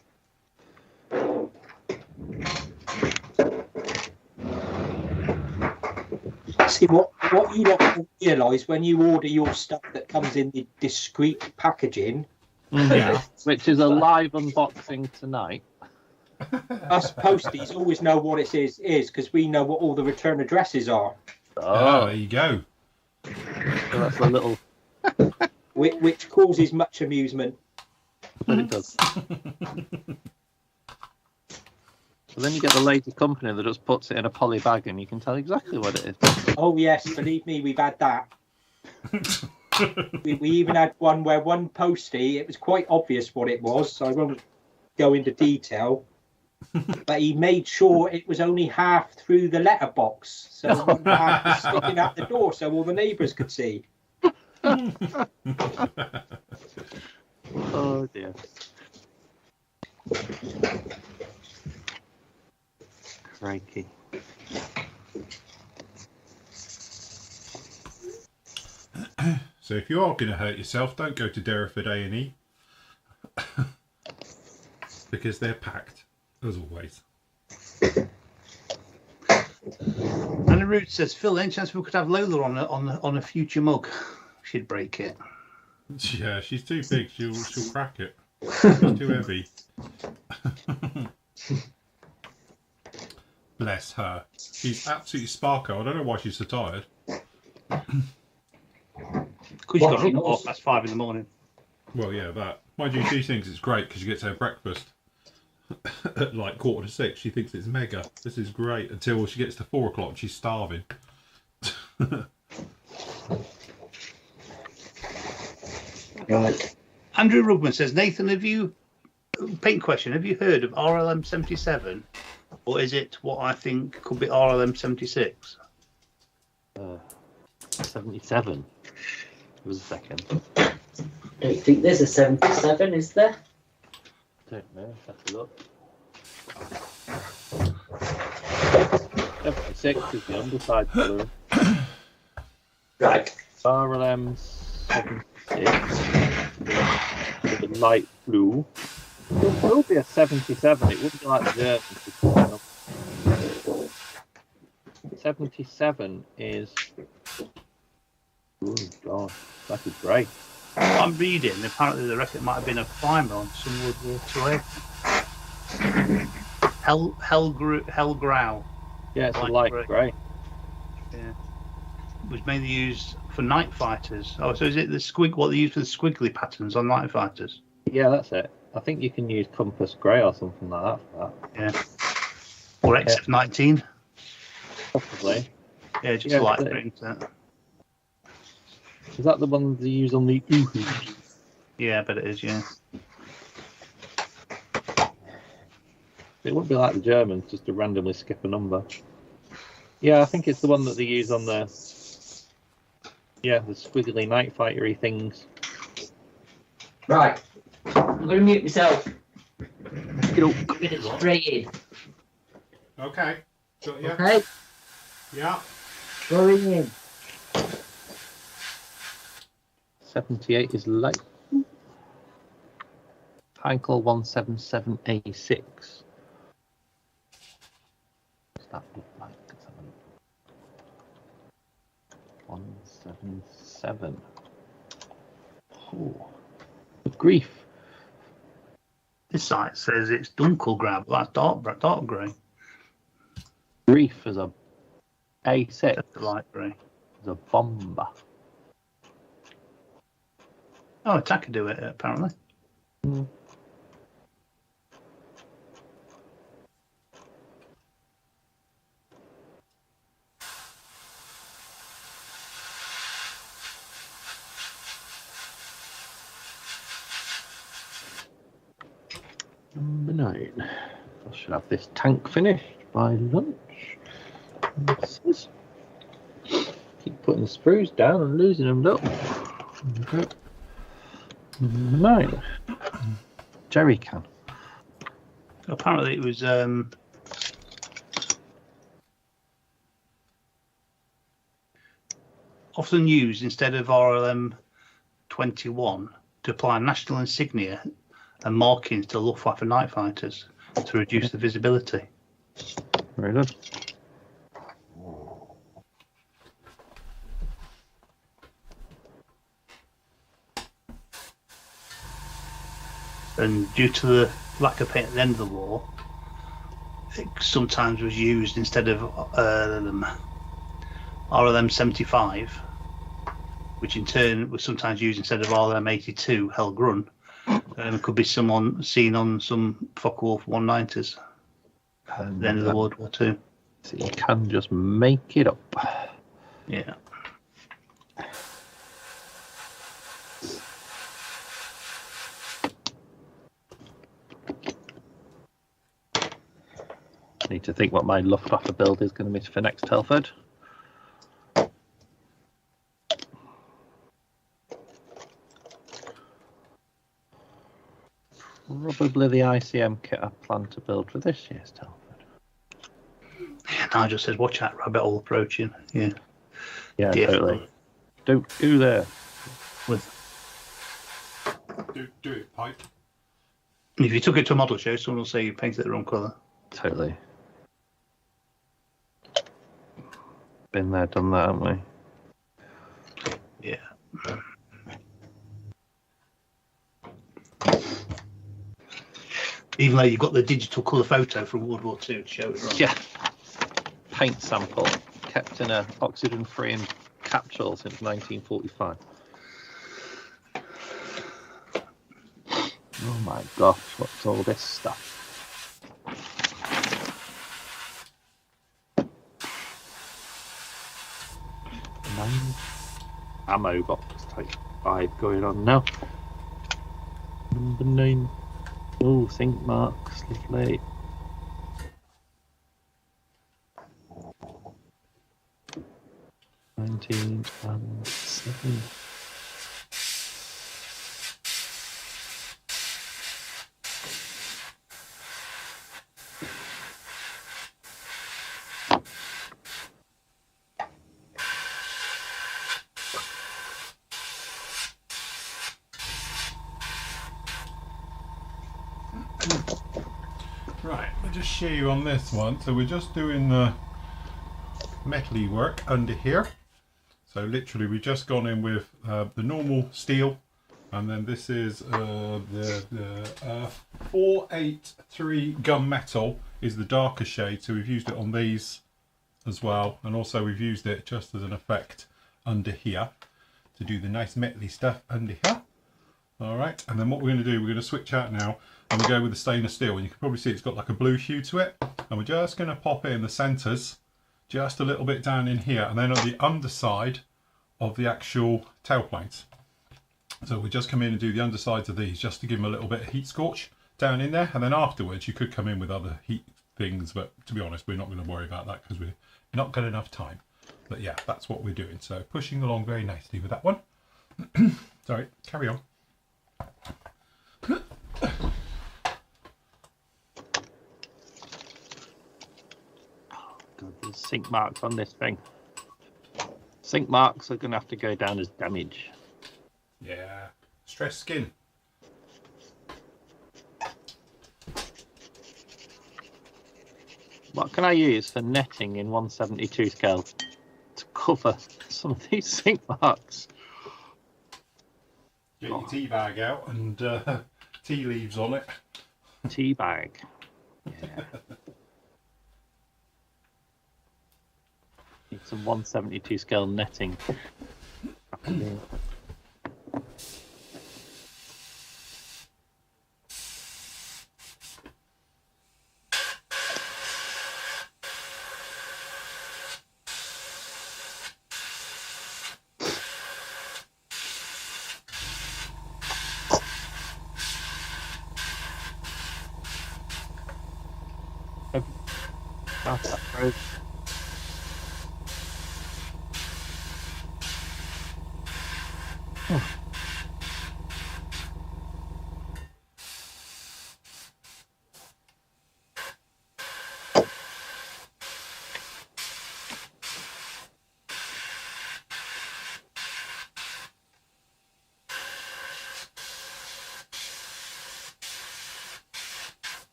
See, what you don't realise when you order your stuff that comes in the discreet packaging. Yeah. Which is a live unboxing tonight. Us posties always know what it is because we know what all the return addresses are. Oh, there you go. So that's a little... which causes much amusement. But it does. So then you get the lazy company that just puts it in a poly bag and you can tell exactly what it is. Oh yes, believe me, we've had that. we even had one where one postie, it was quite obvious what it was, so I won't go into detail. But he made sure it was only half through the letterbox, so one half was sticking out the door so all the neighbours could see. Oh dear. Crikey. So if you are going to hurt yourself, don't go to Derriford A&E. Because they're packed, as always. And the root says, Phil, any chance we could have Lola on a future mug? She'd break it. Yeah, she's too big. She'll crack it. She's too heavy. Bless her. She's absolutely sparkle. I don't know why she's so tired. Because you got to off past 5 in the morning. Well, yeah, that. Mind you, she thinks it's great because she gets her breakfast at like 5:45. She thinks it's mega. This is great until she gets to 4 o'clock and she's starving. Right. Andrew Rugman says, Nathan, have you heard of RLM 77? Or is it what I think could be RLM 76? 77. It was a second. I don't think there's a 77, is there? I don't know. Have a look. 76 is the underside colour. Right. RLM 76 with a light blue. It will be a 77. It wouldn't be like the German. 77 is. Oh God, that is great. I'm reading. Apparently, they reckon it might have been a primer on some World War II. Hellgrau. Yeah, it's a light grey. Yeah. It was mainly used for night fighters. Oh, so is it what they use for the squiggly patterns on night fighters? Yeah, that's it. I think you can use compass grey or something like that for that. Yeah. Or XF19. Possibly. Yeah, just a light green. Is that the one they use on the Uhus? Yeah, but it is, yeah. It wouldn't be like the Germans, just to randomly skip a number. Yeah, I think it's the one that they use on the squiggly night fightery things. Right. I'm going to mute myself. Get up. Get it straight in. Okay. Got you. Okay. Yeah. Going in. 78 is light. Heinkel 177A6. What's that look like? Let's have a look. 177. Oh, good grief. This site says it's Dunkelgrau, but that's dark grey. Grief is a A6. That's the light grey. It's a bomber. Oh, Attacker do it, apparently. Mm. Number 9. I should have this tank finished by lunch. Keep putting the sprues down and losing them, look. Okay. Number 9. Jerry can. Apparently it was often used instead of RLM 21 to apply national insignia and markings to Luftwaffe night fighters to reduce the visibility. Very good. And due to the lack of paint at the end of the war, it sometimes was used instead of RLM 75, which in turn was sometimes used instead of RLM 82 Hellgrun. It could be someone seen on some Focke-Wulf 190s at the end of the World War II. So you can just make it up. Yeah. Need to think what my Luftwaffe build is going to be for next Telford. Probably the ICM kit I plan to build for this year's Telford. Yeah, Nigel says, watch out, rabbit hole approaching. Yeah. Yeah, DFI. totally. Don't do there. Do it, Pipe. If you took it to a model show, someone will say you painted it the wrong colour. Totally. Been there, done that, haven't we? Yeah. Even though you've got the digital colour photo from World War II to show it right. Yeah. Paint sample kept in a oxygen-free capsule since 1945. Oh my gosh, what's all this stuff? Ammo box type 5 going on now. Number 9. Oh, think marks, lovely. And 7. just show you on this one. So we're just doing the metally work under here. So literally we've just gone in with the normal steel, and then this is the 483 gunmetal is the darker shade, so we've used it on these as well, and also we've used it just as an effect under here to do the nice metally stuff under here. Alright, and then what we're going to do, we're going to switch out now and we go with the stainless steel, and you can probably see it's got like a blue hue to it, and we're just going to pop it in the centres just a little bit down in here, and then on the underside of the actual tailplanes. So we just come in and do the undersides of these just to give them a little bit of heat scorch down in there, and then afterwards you could come in with other heat things, but to be honest we're not going to worry about that because we've not got enough time. But yeah, that's what we're doing. So pushing along very nicely with that one. Sorry, carry on. God, there's sink marks on this thing. Sink marks are going to have to go down as damage. Yeah, stress skin. What can I use for netting in 172 scale to cover some of these sink marks? Get your tea bag out and tea leaves on it. Tea bag. Yeah. Need some 172 scale netting.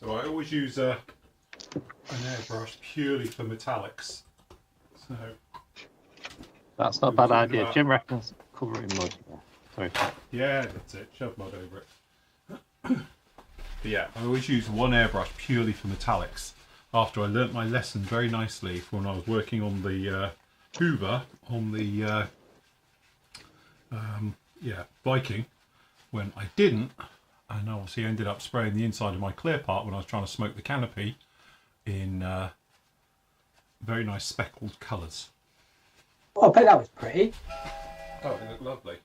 So I always use an airbrush purely for metallics. So that's not a bad idea. Jim reckons cover it in mud. Sorry. Yeah, that's it. Shove mud over it. But yeah, I always use one airbrush purely for metallics. After I learnt my lesson very nicely when I was working on the Hoover on the Viking, when I didn't. And obviously ended up spraying the inside of my clear part when I was trying to smoke the canopy in very nice speckled colours. Oh, I bet that was pretty. Oh, it looked lovely.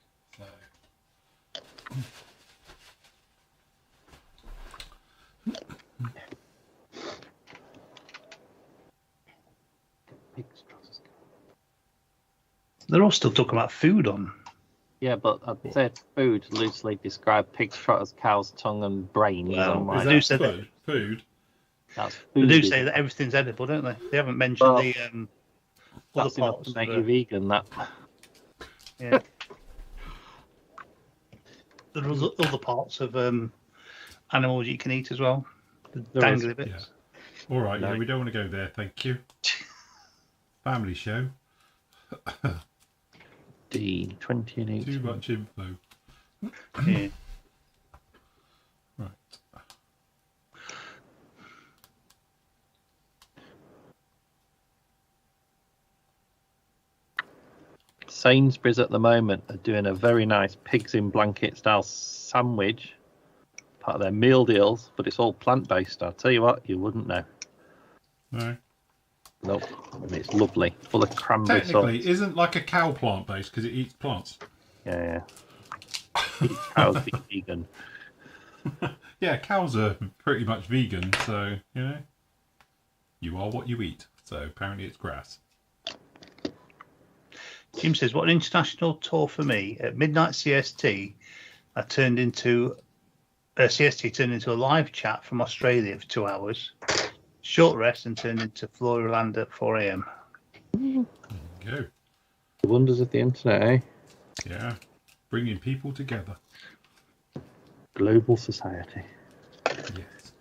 They're all still talking about food on. Yeah, but I'd say food loosely describe pigs, trotters, cows, tongue, and brains. Well, Is they do that say food? Food? That's They food. do say that everything's edible, don't they? They haven't mentioned Well, the other that's enough parts. to make you vegan. That. Yeah. There are other parts of animals you can eat as well. The There dangly is, bits. Yeah. All right, No. yeah, we don't want to go there, thank you. family show. D 20 and 18. Too much info. Yeah. Right. Sainsbury's at the moment are doing a very nice pigs in blanket style sandwich, part of their meal deals, but it's all plant based. I'll tell you what, you wouldn't know. No. Nope, and it's lovely, full of cranberry Technically, sauce. isn't like a cow plant based because it eats plants. Yeah. Each cow's vegan. Yeah, cows are pretty much vegan, so you are what you eat. So apparently, it's grass. Jim says, "What an international tour for me at midnight CST. CST turned into a live chat from Australia for 2 hours. Short rest and turned into Floraland at 4 a.m. There you go. The wonders of the internet, eh? Yeah, bringing people together. Global society. Yes.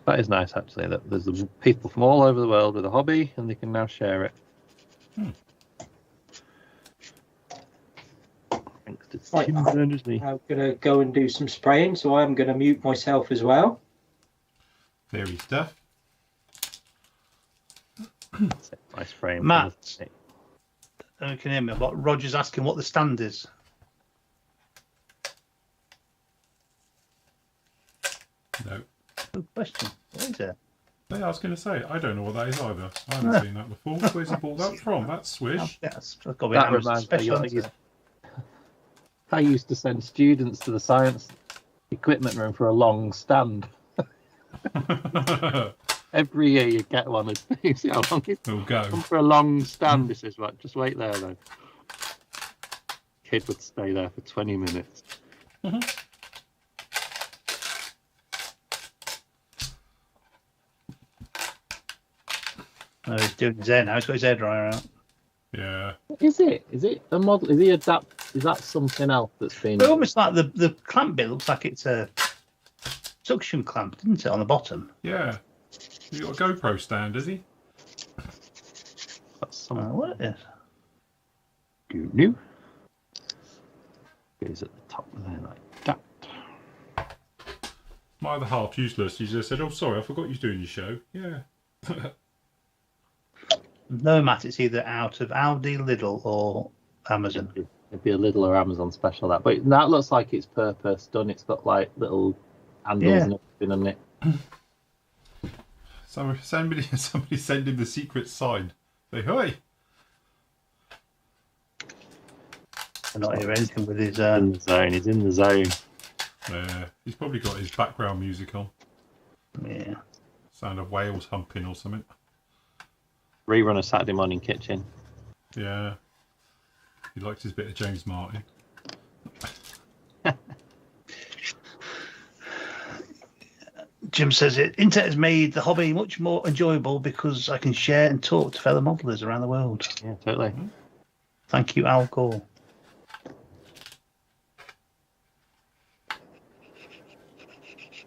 That is nice, actually, that there's people from all over the world with a hobby and they can now share it. Thanks to Right, Tim Berners-Lee. I'm going to go and do some spraying, so I'm going to mute myself as well. Fairy stuff. Nice frame. Matt, you can hear me. Roger's asking what the stand is. No. Good question. What is it? Yeah, I was going to say, I don't know what that is either. I haven't seen that before. Where's he bought that from? That's Swish. Yes, got to be That Amazon reminds me, special. I used to send students to the science equipment room for a long stand. Every year you get one and you see how long It'll go. come for a long stand. He says, right, just wait there though. Kid would stay there for 20 minutes. Oh, he's doing his hair now. He's got his hair dryer out. Yeah. Is it a model? Is that something else that's been? But almost like the clamp bit looks like it's a suction clamp, didn't it, on the bottom? Yeah. You got a GoPro stand, has he? That's some What is? new. Goes at the top there like that. My other half's useless. He just said, "Oh, sorry, I forgot you was doing your show." Yeah. No, Matt, it's either out of Aldi, Lidl, or Amazon. It'd be a Lidl or Amazon special that, but that looks like it's purpose done. It's got like little handles and everything on it. Somebody send him the secret sign. Say, "Hi." I'm not hearing anything with his. In the zone. He's in the zone. He's probably got his background music on. Yeah. Sound of whales humping or something. Rerun a Saturday morning kitchen. Yeah. He likes his bit of James Martin. Jim says it. Internet has made the hobby much more enjoyable because I can share and talk to fellow modelers around the world. Yeah, totally. Thank you, Al Gore.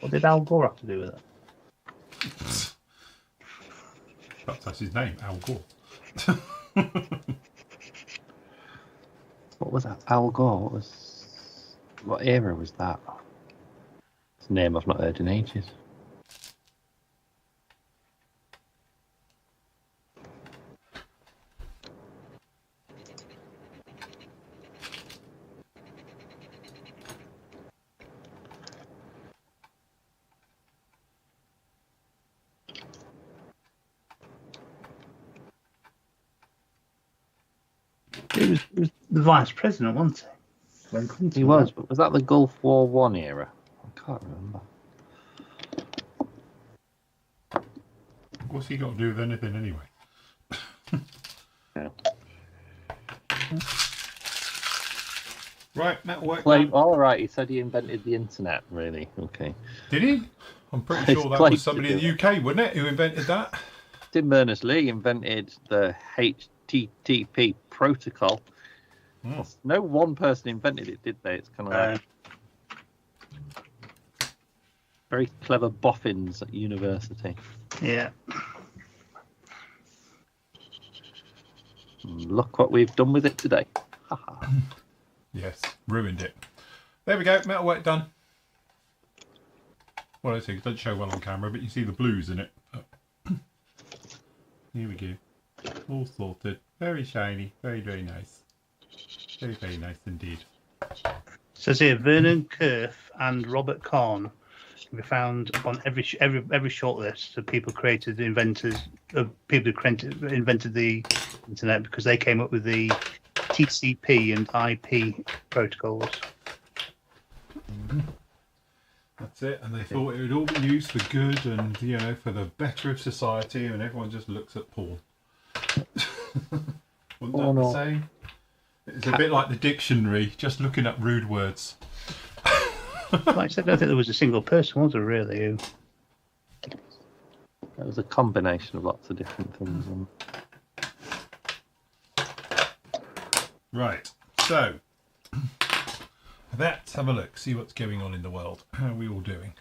What did Al Gore have to do with it? That's his name, Al Gore. What was that? Al Gore? What era was that? It's a name I've not heard in ages. It was the vice president, wasn't he? He was, but was that the Gulf War One era? I can't remember. What's he got to do with anything anyway? Yeah. Right, network. All right, he said he invented the internet. Really? Okay. Did he? I'm pretty sure that was somebody in the UK, wasn't it, who invented that? Tim Berners-Lee invented the HTTP protocol. Well, no one person invented it, did they? It's kind of like very clever boffins at university. Yeah. Look what we've done with it today. Yes, ruined it. There we go, metalwork done. Well, I think it doesn't show well on camera, but you see the blues in it. Here we go. All sorted. Very shiny. Very, very nice. Very, very nice indeed. Says here, Vernon Kerf and Robert Kahn can be found on every shortlist of people created, inventors, of people who invented the internet because they came up with the TCP and IP protocols. That's it, and they thought it would all be used for good and, you know, for the better of society, and everyone just looks at porn. Wasn't that the same? It's a bit like the dictionary, just looking up rude words. Like I said, I don't think there was a single person, was there, really? Who... It was a combination of lots of different things. Right, so let's have a look, see what's going on in the world. How are we all doing?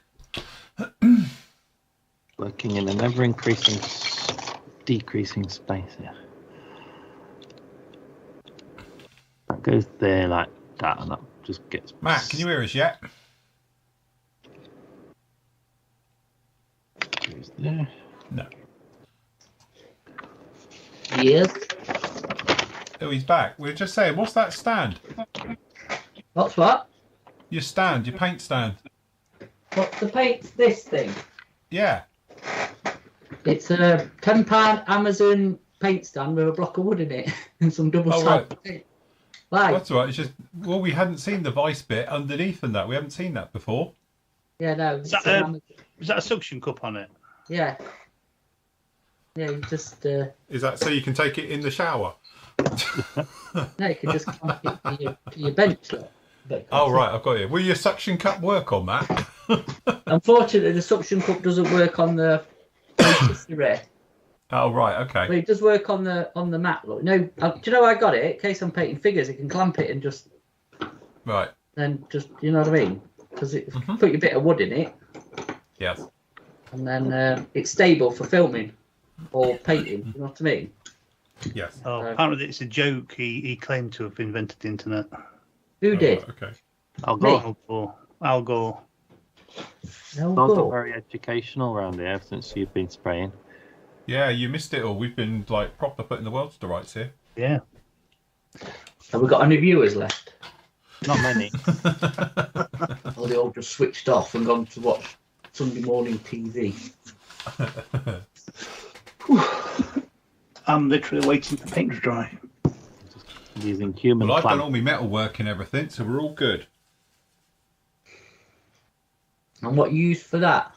Working in an ever-increasing, decreasing space here. That goes there like that, and that just gets... Matt, can you hear us yet? Goes there. No. Yes. Oh, he's back. We were just saying, what's that stand? What's what? Your stand, your paint stand. What's the paint? This thing? Yeah. It's a £10 Amazon paint stand with a block of wood in it and some double-sided paint. Why? That's all right. It's just, well, we hadn't seen the vice bit underneath and that. We haven't seen that before. Yeah, no. Is that a suction cup on it? Yeah. Yeah, you just... Is that so you can take it in the shower? No, you can just clamp it to your bench. Look. Oh, right, I've got you. Will your suction cup work on that? Unfortunately, the suction cup doesn't work on the array. Oh, right, okay. But it does work on the mat. Look, no, do you know I got it? In case I'm painting figures, it can clamp it and just... Right. Then just, you know what I mean? Because it put your bit of wood in it. Yes. And then it's stable for filming or painting. You know what I mean? Yes. Oh, apparently it's a joke. He claimed to have invented the internet. Who did? Right, okay. Al Gore. Al Gore. No, It's not very educational around here since you've been spraying. Yeah, you missed it all. We've been, like, proper putting the world to rights here. Yeah. Have we got any viewers left? Not many. Or they all just switched off and gone to watch Sunday morning TV? I'm literally waiting for paint to dry. Using human Well, I've plant. done all my metal work and everything, so we're all good. And what you use for that?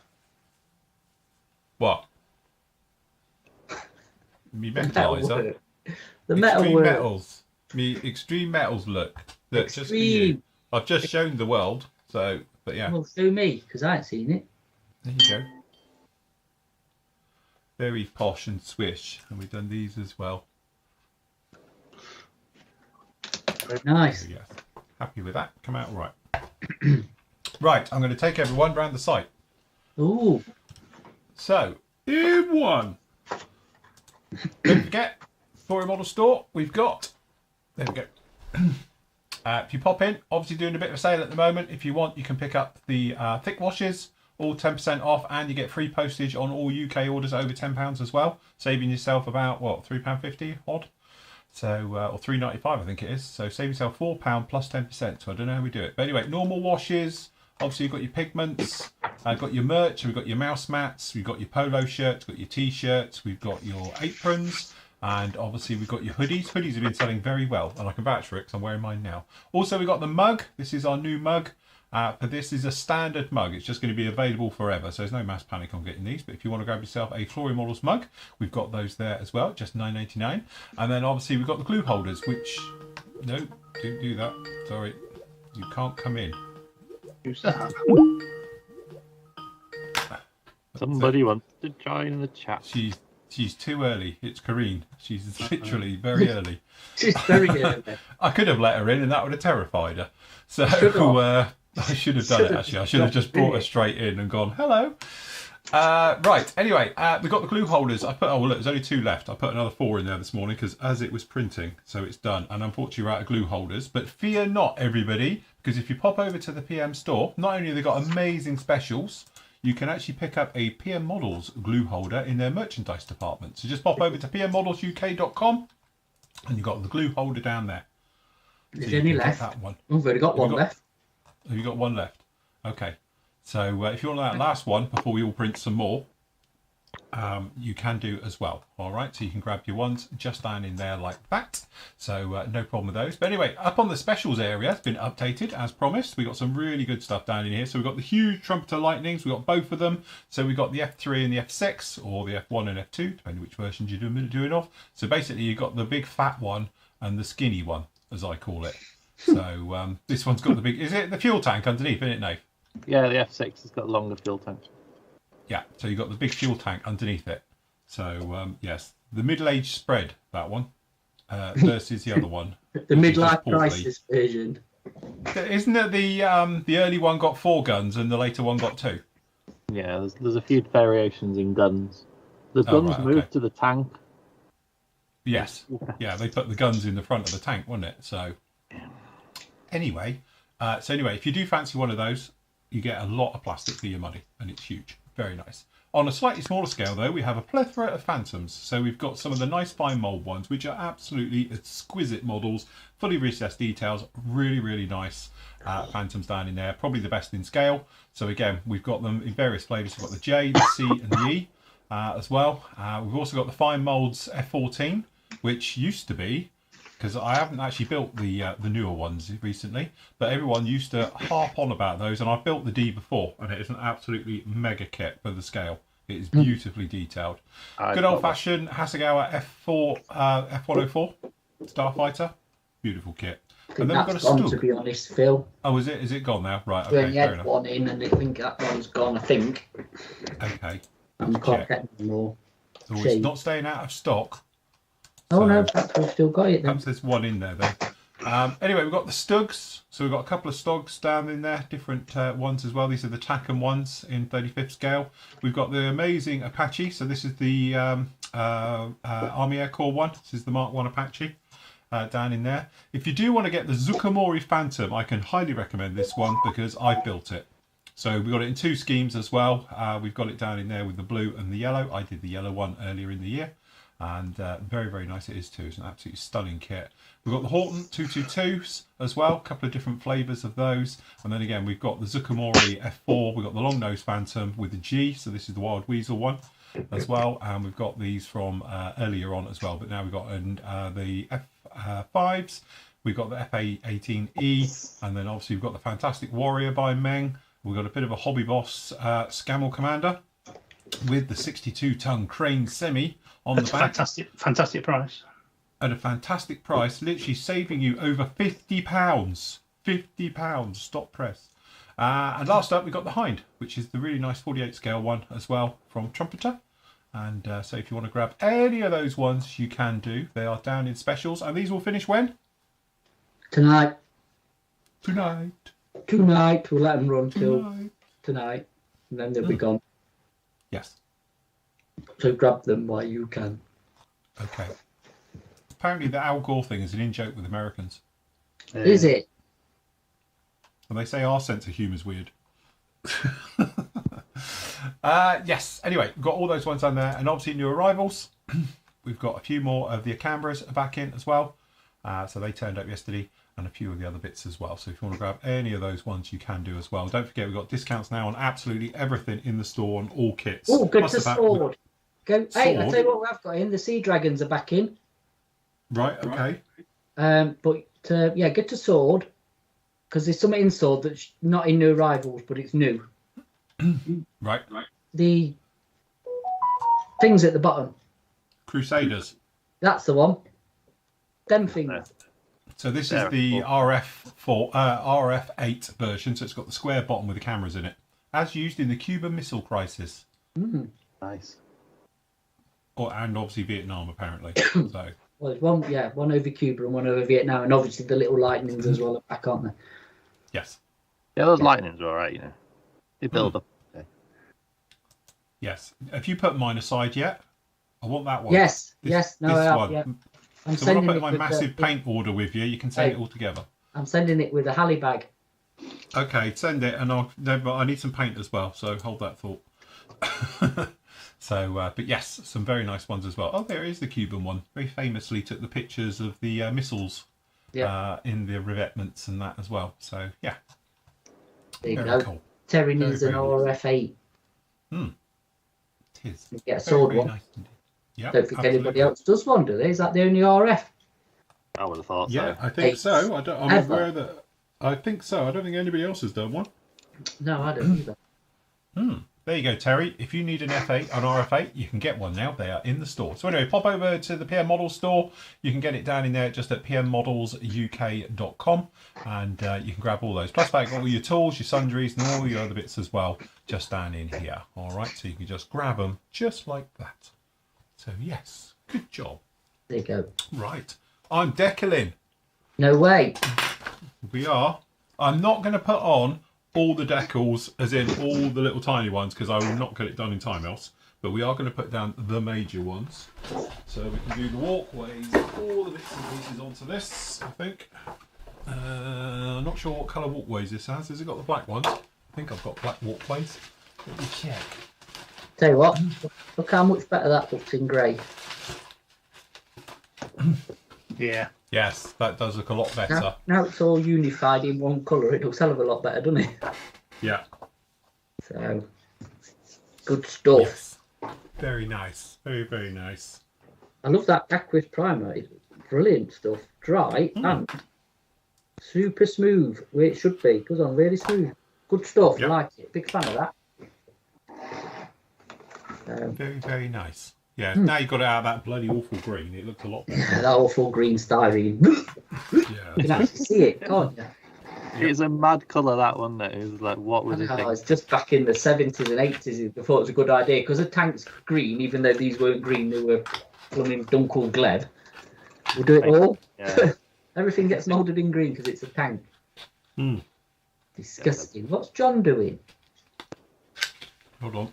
What? Me metalizer. The metal Extreme work. metals. Me extreme metals look. That's just for you. Extreme. I've just shown the world, so, but yeah. Well, show me, because I ain't seen it. There you go. Very posh and swish, and we've done these as well. Very nice. So, yes. Happy with that. Come out all right. Right, I'm going to take everyone round the site. Ooh. So, in one. Don't forget, for a model store, we've got. There we go. If you pop in, obviously doing a bit of a sale at the moment. If you want, you can pick up the thick washes, all 10% off, and you get free postage on all UK orders over £10 as well, saving yourself about what, £3.50 odd. So, or £3.95 I think it is. So save yourself £4 plus 10%. So I don't know how we do it. But anyway, normal washes. Obviously you've got your pigments. I've got your merch. We've got your mouse mats. We've got your polo shirts. We've got your t-shirts. We've got your aprons. And obviously we've got your hoodies. Hoodies have been selling very well, and I can vouch for it because I'm wearing mine now. Also we've got the mug. This is our new mug. But this is a standard mug. It's just going to be available forever, so there's no mass panic on getting these. But if you want to grab yourself a Flory Models mug, we've got those there as well, just $9.99. And then obviously we've got the glue holders, which... No, don't do that. Sorry. You can't come in. Who's that? Somebody wants to join the chat. She's too early. It's Kareen. She's literally very early. She's very early. I could have let her in and that would have terrified her. So I should have done it actually. I should have just brought her straight in and gone, hello. Right. Anyway, we've got the glue holders. I put. Oh, well, look, there's only 2 left. I put another 4 in there this morning because as it was printing, so it's done. And unfortunately, we're out of glue holders. But fear not, everybody, because if you pop over to the PM store, not only have they got amazing specials, you can actually pick up a PM Models glue holder in their merchandise department. So just pop over to pmmodelsuk.com, and you've got the glue holder down there. There's only left. That one. We've already got one left. Have you got one left? Okay. So if you want that last one before we all print some more, you can do as well. All right. So you can grab your ones just down in there like that. So no problem with those. But anyway, up on the specials area, it's been updated as promised. We've got some really good stuff down in here. So we've got the huge trumpeter lightnings. We've got both of them. So we've got the F3 and the F6, or the F1 and F2, depending which versions you're doing of. So basically you've got the big fat one and the skinny one, as I call it. So this one's got the big, is it the fuel tank underneath, isn't it, Nate? Yeah, the F6 has got longer fuel tanks. Yeah, so you've got the big fuel tank underneath it. So, yes, the middle-age spread, that one, versus the other one. The midlife crisis version. Isn't it the early one got 4 guns and the later one got 2? Yeah, there's a few variations in guns. The guns moved to the tank. Yes. Yeah, they put the guns in the front of the tank, wasn't it? So, anyway, if you do fancy one of those, you get a lot of plastic for your money, and it's huge. Very nice. On a slightly smaller scale, though, we have a plethora of Phantoms. So we've got some of the nice fine mould ones, which are absolutely exquisite models, fully recessed details, really, really nice Phantoms down in there. Probably the best in scale. So again, we've got them in various flavours. We've got the J, the C, and the E as well. We've also got the fine moulds F14, which used to be, because I haven't actually built the newer ones recently, but everyone used to harp on about those, and I've built the D before, and it is an absolutely mega kit for the scale. It is beautifully detailed. Good old-fashioned Hasegawa F4, F104 Starfighter, beautiful kit. And then we've got a gone, Stug. to be honest, Phil. Oh, is it? Is it gone now? Right. We Okay. only Fair had enough. one in, and I think that one's gone. I think. Okay. I'm can't get any more. So it's not staying out of stock. Oh So- no, perhaps we've still got it then. Perhaps there's one in there then. Anyway, we've got the Stugs. So we've got a couple of Stugs down in there, different ones as well. These are the Taken ones in 35th scale. We've got the amazing Apache. So this is the Army Air Corps one. This is the Mark 1 Apache down in there. If you do want to get the Zucamori Phantom, I can highly recommend this one because I built it. So we've got it in 2 schemes as well. We've got it down in there with the blue and the yellow. I did the yellow one earlier in the year. And very, very nice it is too. It's an absolutely stunning kit. We've got the Horton 222s as well, a couple of different flavours of those. And then again, we've got the Zucamori F4, we've got the Long Nose Phantom with the G, so this is the Wild Weasel one as well. And we've got these from earlier on as well, but now we've got the F5s, we've got the F18E, and then obviously we've got the Fantastic Warrior by Meng. We've got a bit of a Hobby Boss Scamel Commander with the 62-ton crane semi on the back. Fantastic price. At a fantastic price, literally saving you over £50. £50, stop press. And last up, we've got the Hind, which is the really nice 48 scale one as well from Trumpeter. And so if you want to grab any of those ones, you can do. They are down in specials. And these will finish when? Tonight. Tonight. We'll let them run till tonight. And then they'll be gone. Yes. So grab them while you can. Okay. Apparently the Al Gore thing is an in-joke with Americans. Is it? And they say our sense of humour is weird. Yes. Anyway, we've got all those ones on there. And obviously new arrivals. We've got a few more of the Acambras back in as well. So they turned up yesterday. And a few of the other bits as well. So if you want to grab any of those ones, you can do as well. Don't forget, we've got discounts now on absolutely everything in the store on all kits. Oh, good Plus to the fact Sword. Hey, I'll Sword? tell you what we've got in. The Sea Dragons are back in. Right, okay. But get to Sword. Because there's something in Sword that's not in new arrivals, but it's new. Right. The things at the bottom. Crusaders. That's the one. Them things. So this is the RF8 version. So it's got the square bottom with the cameras in it. As used in the Cuban Missile Crisis. Nice. And obviously Vietnam, apparently. So. Well, there's one over Cuba and one over Vietnam, and obviously the little lightnings as well are back, aren't they? Yes. Yeah, those lightnings are alright, you know. They build up. Okay. Yes. Have you put mine aside yet? I want that one. Yes, This, yes, no, this I have, one. yeah. I'm So when I sending put it my with massive the, paint order with you, you can send it all together. I'm sending it with a Halley bag. Okay, send it, and I need some paint as well. So hold that thought. So, but yes, some very nice ones as well. Oh, there is the Cuban one. Very famously took the pictures of the missiles in the revetments and that as well. So yeah, There you very go. cool. Terry Very, needs an very nice. RF8. It is. You get a Very, sword very one. nice indeed. Yeah, Don't think anybody else does one, do they? Is that the only RF? I would have thought Yeah, so. I think so. I'm Ever. aware that. I think so. I don't think anybody else has done one. No, I don't either. There you go, Terry. If you need an F8, an RF8, you can get one now. They are in the store. So anyway, pop over to the PM Models store. You can get it down in there just at pmmodelsuk.com, and you can grab all those. Plus, got all your tools, your sundries, and all your other bits as well, just down in here. All right, so you can just grab them just like that. So yes, good job. There you go. Right, I'm decaling. No way. We are. I'm not going to put on all the decals, as in all the little tiny ones, because I will not get it done in time else. But we are going to put down the major ones. So we can do the walkways, all the bits and pieces onto this, I think. I'm not sure what colour walkways this has. Has it got the black ones? I think I've got black walkways. Let me check. Tell you what, look how much better that looks in grey. Yeah. Yes, that does look a lot better. Now it's all unified in one colour. It looks a hell of a lot better, doesn't it? Yeah. So, good stuff. Yes. Very nice. Very, very nice. I love that Aquis primer. It's brilliant stuff. Dry and super smooth, where it should be. Goes on really smooth. Good stuff. Yep. I like it. Big fan of that. Very, very nice. Yeah, now you've got it out of that bloody awful green. It looks a lot better. That awful green styrene. Yeah. You can actually see it, can't you? It's a mad colour, that one. That is like, what was it? It's just back in the 70s and 80s. They thought it was a good idea because the tank's green, even though these weren't green, they were blooming dunkel gleb. We'll do it all. Yeah. Everything gets moulded in green because it's a tank. Disgusting. What's John doing? Hold on.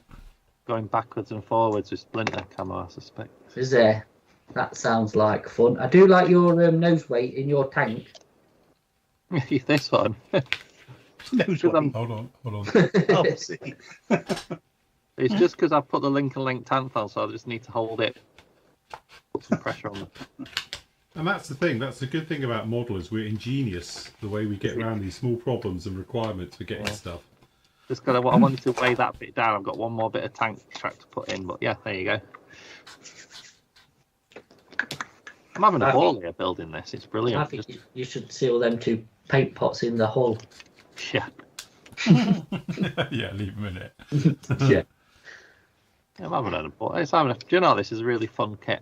Going backwards and forwards with splinter camo, I suspect. Is there? That sounds like fun. I do like your nose weight in your tank. This one. Nose weight. Hold on. Oh, see. It's just because I put the Lincoln Link tank on, so I just need to hold it. Put some pressure on it. And that's the thing. That's the good thing about modelers. We're ingenious the way we get around these small problems and requirements for getting stuff. Just because I wanted to weigh that bit down. I've got one more bit of tank track to put in, but yeah, there you go. I'm having a ball here building this. It's brilliant. I think you should seal them two paint pots in the hull. Yeah. Yeah, leave them in it. Yeah. I'm having a ball. Do you know, this is a really fun kit.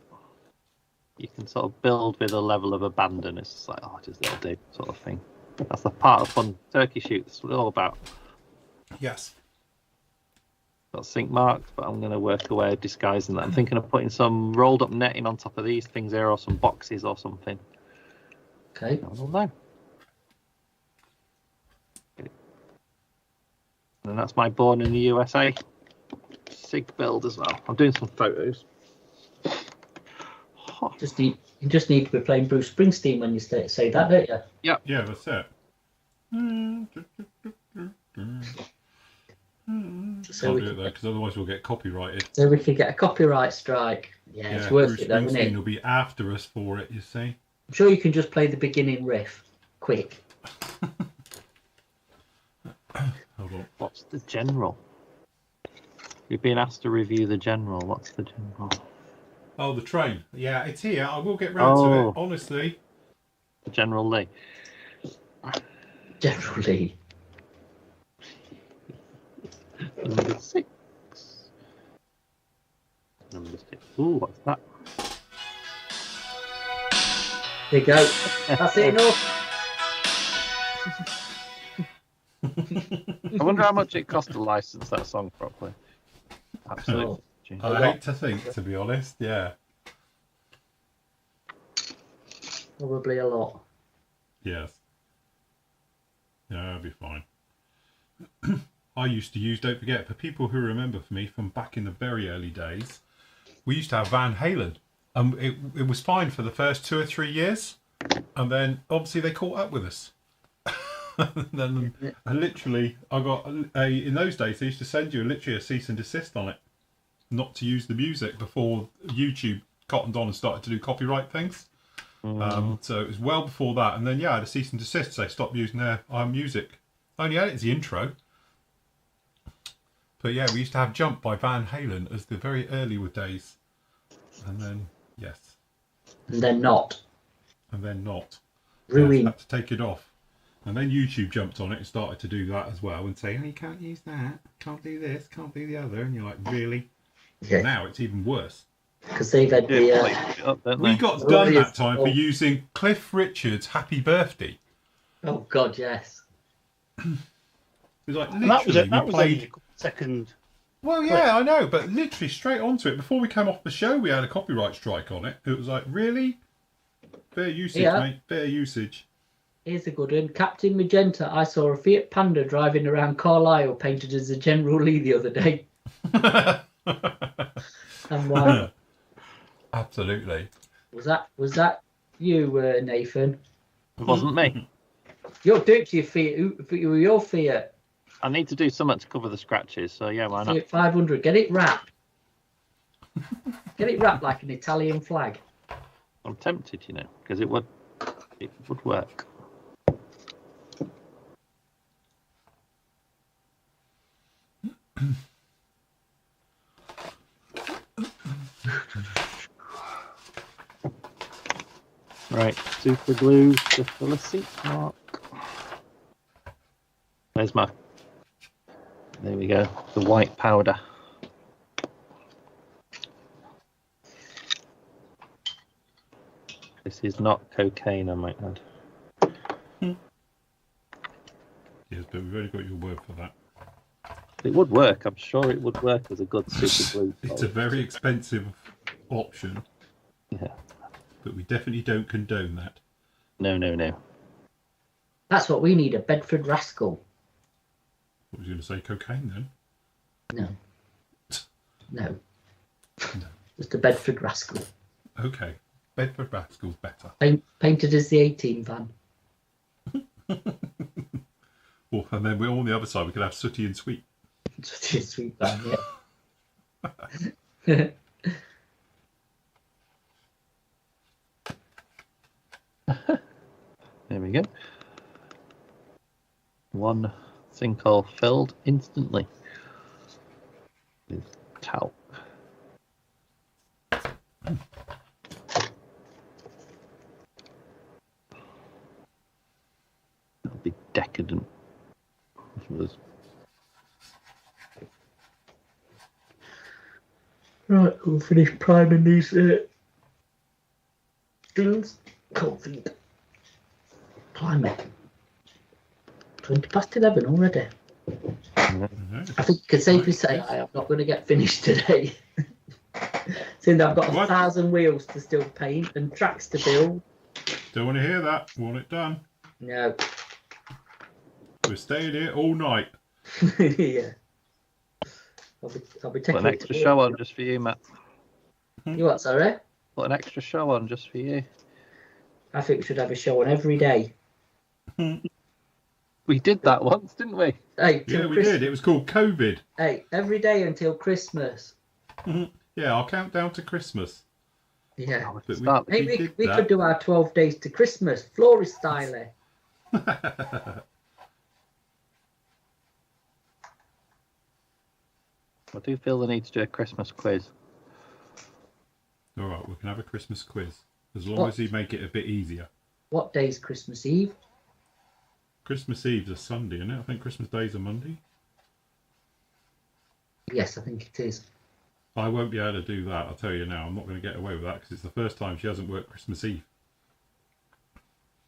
You can sort of build with a level of abandon. It's just like, oh, just let it do sort of thing. That's the part of fun turkey shoot. That's what it's all about. Yes. Got sink marks, but I'm going to work away disguising that. I'm thinking of putting some rolled up netting on top of these things here, or some boxes or something. Okay. I don't know. And that's my Born in the USA SIG build as well. I'm doing some photos. You just need to be playing Bruce Springsteen when you say that, don't you? Yeah. Yeah, that's it. So Can't we do it though, because otherwise we'll get copyrighted. So we could get a copyright strike. Yeah, it's worth Bruce it, though, isn't Springsteen it? will be after us for it, you see. I'm sure you can just play the beginning riff quick. Hold on. What's the general? You've been asked to review the general. What's the general? Oh, the train. Yeah, it's here. I will get round to it, honestly. General Lee. Generally. Number 6. Number 6. Ooh, what's that? There you go. That's it enough. I wonder how much it cost to license that song properly. Absolutely. I hate to think, to be honest. Yeah. Probably a lot. Yes. Yeah, that'll be fine. I used to use, don't forget, for people who remember me from back in the very early days, we used to have Van Halen. It was fine for the first 2 or 3 years. And then, obviously, they caught up with us. And then, I got in those days, they used to send you literally a cease and desist on it. Not to use the music before YouTube cottoned on and started to do copyright things. So it was well before that. And then, I had a cease and desist. They stopped using their music. Only had it as the intro. But we used to have Jump by Van Halen as the very early days. And then, yes. And then not. And then not. Ruined. Had to take it off. And then YouTube jumped on it and started to do that as well and say, oh, you can't use that, can't do this, can't do the other. And you're like, really? Yeah. Now it's even worse. Because they've had We got done that time for using Cliff Richard's Happy Birthday. Oh, God, yes. It was like And that was literally, it. we played... Second. Well, yeah, I know, but literally straight onto it. Before we came off the show, we had a copyright strike on it. It was like, really? Fair usage, mate. Fair usage. Here's a good one. Captain Magenta. I saw a Fiat Panda driving around Carlisle painted as a General Lee the other day. And why? Absolutely. Was that you, Nathan? It wasn't me. You're doing to your Fiat. Your Fiat. I need to do something to cover the scratches, so why not? Fiat 500. Get it wrapped. Get it wrapped like an Italian flag. I'm tempted, because it would work. Right, super glue the Felicity mark. There's my. There we go. The white powder. This is not cocaine, I might add. Yes, but we've only got your word for that. It would work. I'm sure it would work as a good super glue. It's a very expensive option. Yeah. But we definitely don't condone that. No. That's what we need, a Bedford Rascal. What was you going to say, cocaine then? No. Just a Bedford Rascal. Okay. Bedford Rascal's better. Painted as the 18 van. Oh, and then we're on the other side, we could have Sooty and Sweet. Sooty and Sweet van, yeah. There we go. One sinkhole filled instantly with talc. That'll be decadent. Right, we'll finish priming these things. Cold feet. Priming. 20 past 11 already. I think you can safely say I am not going to get finished today. Since I've got 1,000 wheels to still paint and tracks to build. Don't want to hear that. Want it done. No. We're staying here all night. Yeah. I'll be taking Put an extra show on just for you, Matt. You what, sorry? Put an extra show on just for you. I think we should have a show on every day. We did that once, didn't we? Hey, Yeah, we did. It was called COVID. Hey, every day until Christmas. Yeah, I'll count down to Christmas. Yeah. But we could do our 12 days to Christmas, florist style. I do feel the need to do a Christmas quiz. All right, we can have a Christmas quiz. As long as you make it a bit easier. What day's Christmas Eve? Christmas Eve's a Sunday, isn't it? I think Christmas Day's a Monday. Yes, I think it is. I won't be able to do that, I'll tell you now. I'm not going to get away with that because it's the first time she hasn't worked Christmas Eve.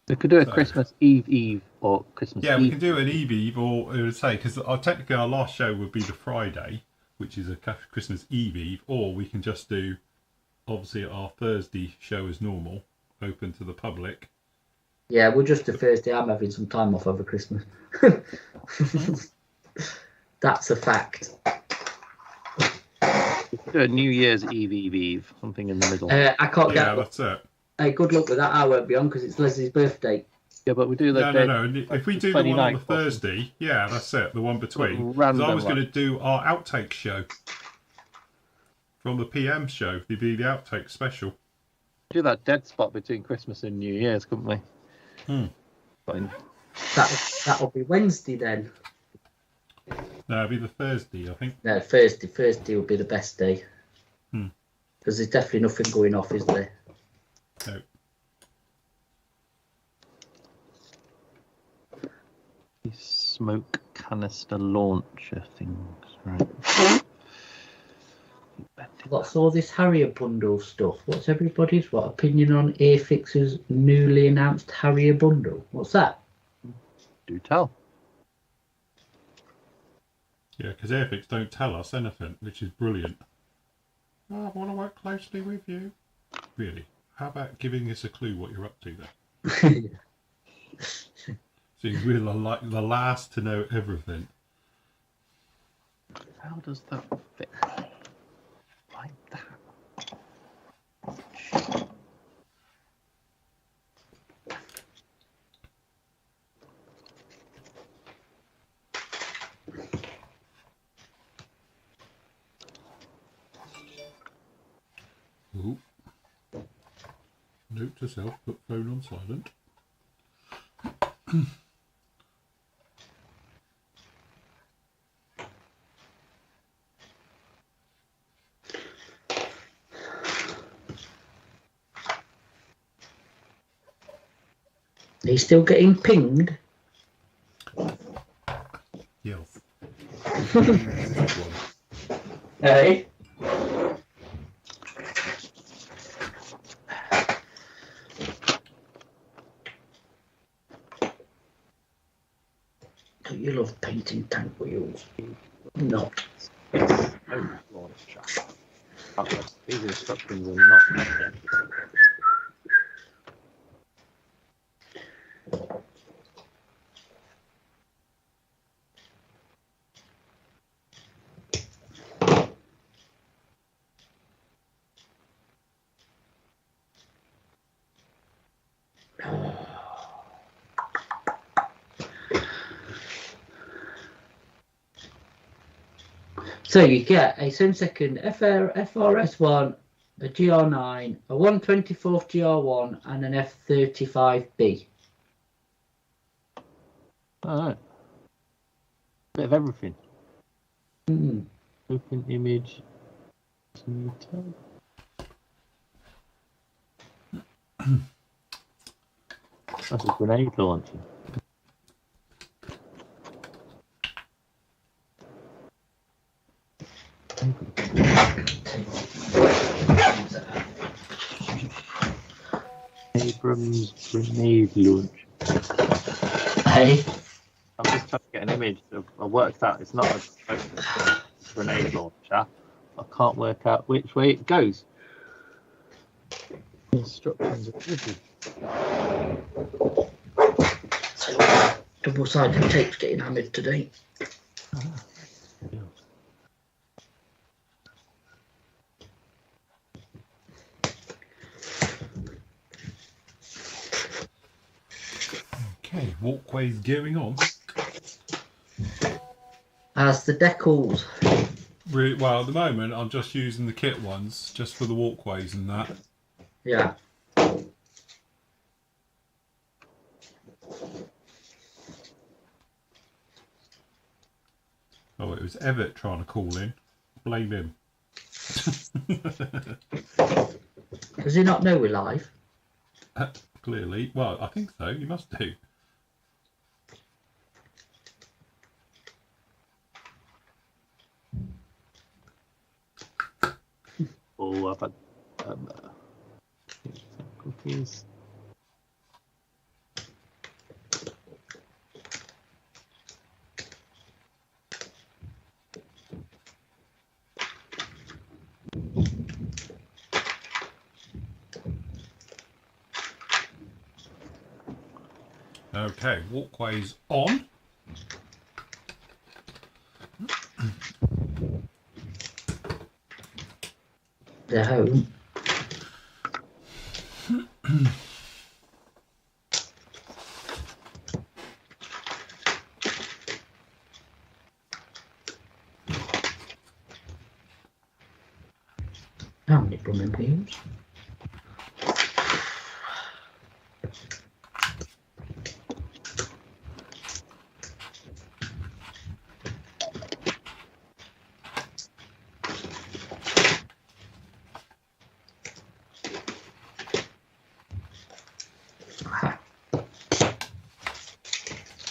We could do a Christmas Eve or Christmas Eve. Yeah, we can do an Eve or I would say, because technically our last show would be the Friday, which is a Christmas Eve, or we can just do, obviously, our Thursday show as normal, open to the public. Yeah, we're just a Thursday. I'm having some time off over Christmas. That's a fact. Do a New Year's Eve, something in the middle. I can't get. Yeah, that's it. Hey, good luck with that. I won't be on because it's Leslie's birthday. Yeah, but we do the No. If we do the one on the Thursday, yeah, that's it. The one between. Because I was going to do our outtake show from the PM show. It'd be the outtake special. Do that dead spot between Christmas and New Year's, couldn't we? Fine. That'll be Wednesday then. No, it'll be the Thursday, I think. No, Thursday will be the best day. Because there's definitely nothing going off, is there? No. These smoke canister launcher things, right? What's all this Harrier bundle stuff? What's everybody's opinion on Airfix's newly announced Harrier bundle? What's that? Do tell. Yeah, because Airfix don't tell us anything, which is brilliant. Oh, I want to work closely with you. Really? How about giving us a clue what you're up to then? Seems we're like the last to know everything. How does that fit? Like that. Ooh. Note to self, put phone on silent. Are you still getting pinged? Yes. Hey? You love painting tank wheels. Not. These instructions are not. So you get a 7-second FRS1, a GR9, a 124th GR1, and an F35B. Alright. Bit of everything. Mm. Open image. That's a grenade launcher. Abrams grenade launch. Hey? I'm just trying to get an image. I worked out it's not a grenade launcher. I can't work out which way it goes. Instructions are busy. So, double-sided tape's getting hammered today. Okay, walkways going on. As the Decals. Really, well, at the moment, I'm just using the kit ones, just for the walkways and that. Yeah. Oh, it was Everett trying to call in. Blame him. Does he not know we're live? Clearly. Well, I think so. You must do. Oh, I've had cookies. Okay, walkways on. they're home. How many blooming beams?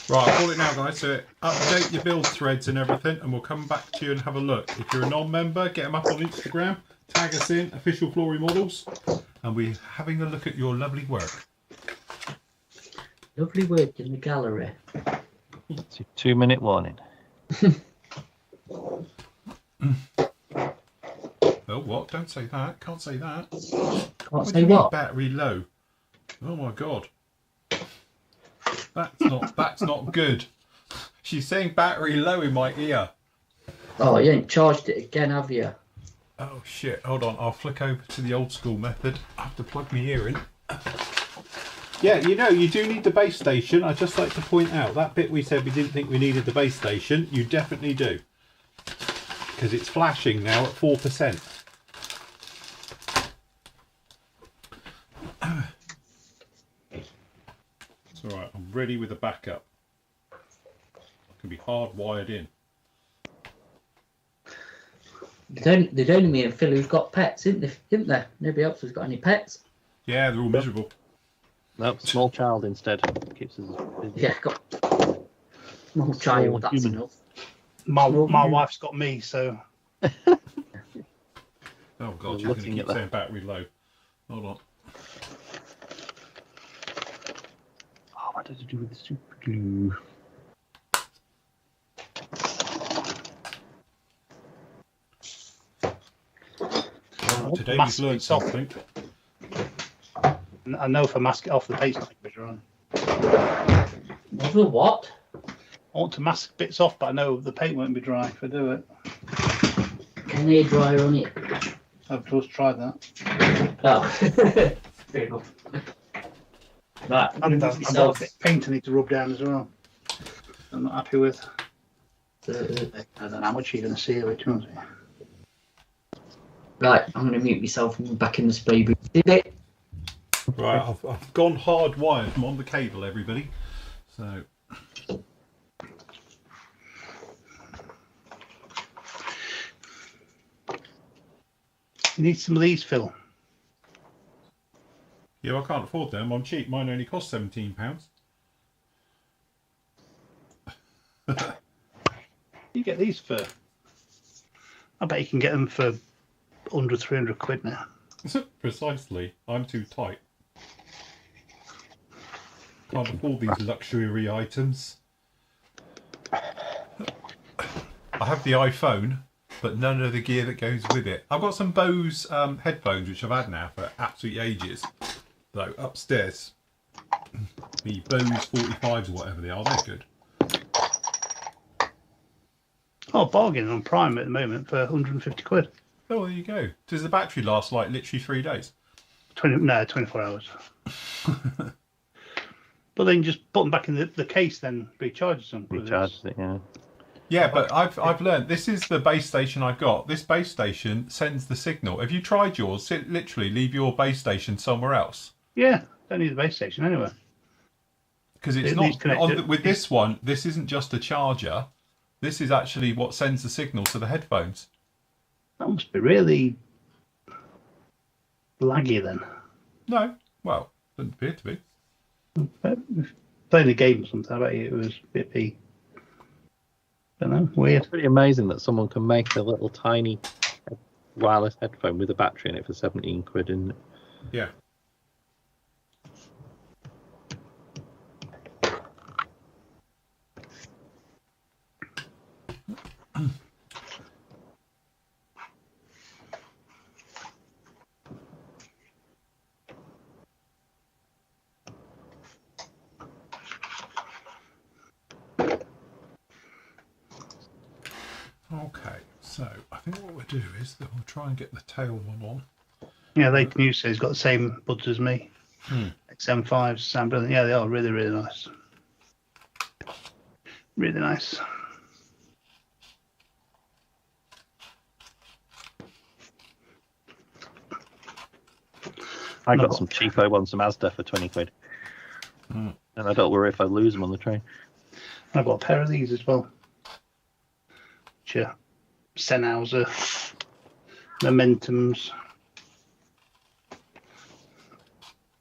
Right, I'll call it now, guys. So update your build threads and everything, and we'll come back to you and have a look. If you're a non-member, get them up on Instagram, tag us in, Official Flory Models, and we're having a look at your lovely work. Lovely work in the gallery. It's a 2-minute warning. Oh, what? Don't say that. Can't say that. Can't What do say you mean what? battery low? Oh my god. That's not good. She's saying battery low in my ear. Oh, you ain't charged it again, have you? Oh shit, hold on, I'll flick over to the old school method. I have to plug my ear in. Yeah, you know, you do need the base station. I'd just like to point out, that bit we said we didn't think we needed the base station, you definitely do. Because it's flashing now at 4%. It's alright, I'm ready with a backup. I can be hardwired in. There's only me and Phil who've got pets, isn't there? Nobody else has got any pets. Yeah, they're all miserable. Nope, small child instead. Keeps us busy. Yeah, got small child, that's human. enough. My wife's got me, so Oh god, We're you're going to looking keep at that. saying battery low. Hold on. Oh, what did I do with the super glue? Today mask we've learned itself. something. I know if I mask it off, the paint's not going to be dry. The what? I want to mask bits off, but I know the paint won't be dry if I do it. Can they dry on it? I've just tried that. Oh, fair enough. Right, I'm And gonna I've give got a myself. bit of paint I need to rub down as well. I'm not happy with. I don't know how much you're going to see of it, to be honest. Right, I'm going to mute myself and back in the spray booth. Did it? Right, I've gone hardwired. I'm on the cable, everybody. So, You need some of these, Phil. yeah, I can't afford them. I'm cheap. Mine only cost £17. You get these for. I bet you can get them for 100, 300 quid now. Precisely. I'm too tight. Can't afford these luxury items. I have the iPhone, but none of the gear that goes with it. I've got some Bose headphones, which I've had now for absolute ages. Though upstairs, the Bose 45s or whatever they are, they're good. Oh, bargain on Prime at the moment for 150 quid. Oh, there you go. Does the battery last like literally 3 days? 24 hours. But then just put them back in the case, then recharges them. Recharges it, yeah. Yeah, but I've learned this is the base station I've got. This base station sends the signal. Have you tried yours? Literally leave your base station somewhere else. Yeah, don't need the base station anyway. Because it's It not needs connected. with this one. This isn't just a charger. This is actually what sends the signal to the headphones. That must be really laggy then. No, well, doesn't appear to be. But if playing a game or something, I bet you it was a bit don't know, weird. It's pretty amazing that someone can make a little tiny wireless headphone with a battery in it for 17 quid, isn't it? Yeah. Okay, so I think what we'll do is that we'll try and get the tail one on. Yeah, they can use it. He's got the same buds as me. Hmm. XM5s sound brilliant. Yeah, they are really, really nice. Really nice. I got some cheapo ones from Asda for 20 quid. Mm. And I don't worry if I lose them on the train. I've got a pair of these as well. Which are Sennheiser Momentums.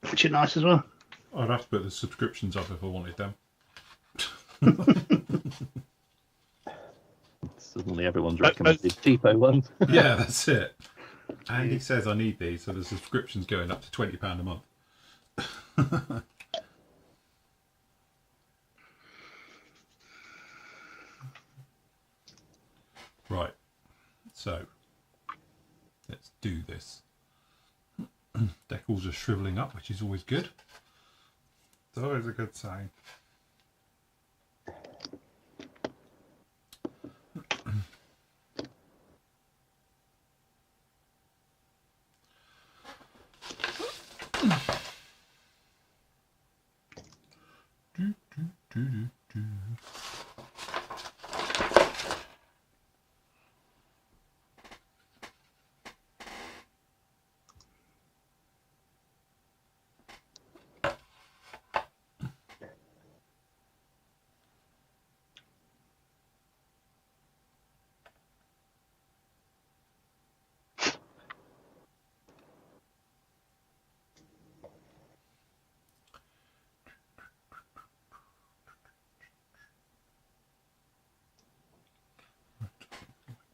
Which are nice as well. I'd have to put the subscriptions up if I wanted them. Suddenly everyone's recommended cheapo ones. Yeah, that's it. Andy says I need these, so the subscription's going up to £20 a month. Right, so let's do this. Decals are shrivelling up, which is always good. It's always a good sign.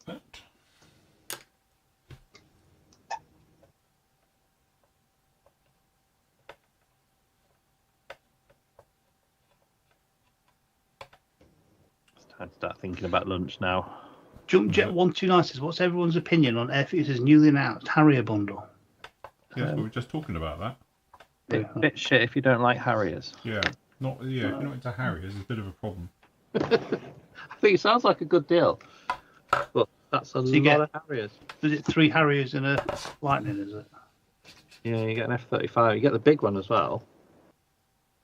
That. It's time to start thinking about lunch now. Jumpjet 129 says, what's everyone's opinion on Airfix's newly announced Harrier bundle? Yeah, we were just talking about that. Bit shit if you don't like Harriers. Yeah, if you're not into Harriers, it's a bit of a problem. I think it sounds like a good deal. But that's a lot of Harriers. Is it 3 Harriers and a Lightning, is it? Yeah, you get an F-35. You get the big one as well.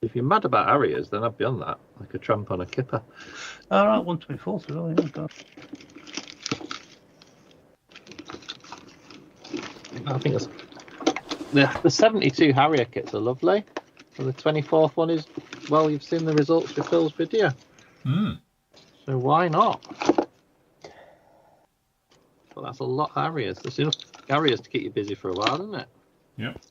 If you're mad about Harriers, then I'd be on that. Like a tramp on a kipper. All right, 124 as well. Yeah, God. I think it's... The 72 Harrier kits are lovely. And the 24th one is... Well, you've seen the results for Phil's video. Mm. So why not? But that's a lot of Harriers. There's enough Harriers to keep you busy for a while, isn't it? Yep.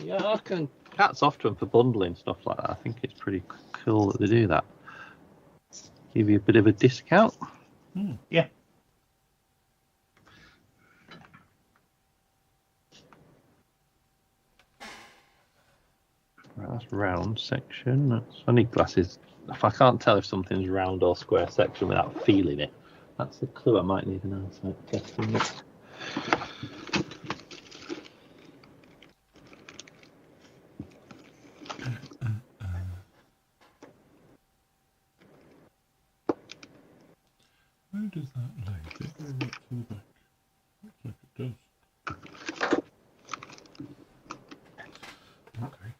Yeah, I can. Hats off to them for bundling stuff like that. I think it's pretty cool that they do that. Give you a bit of a discount. Yeah. Right, that's round section. I need glasses. If I can't tell if something's round or square section without feeling it, that's the clue I might need an eyesight test in it. Where does that lay? Does it go right to the back? Looks like it does. Okay.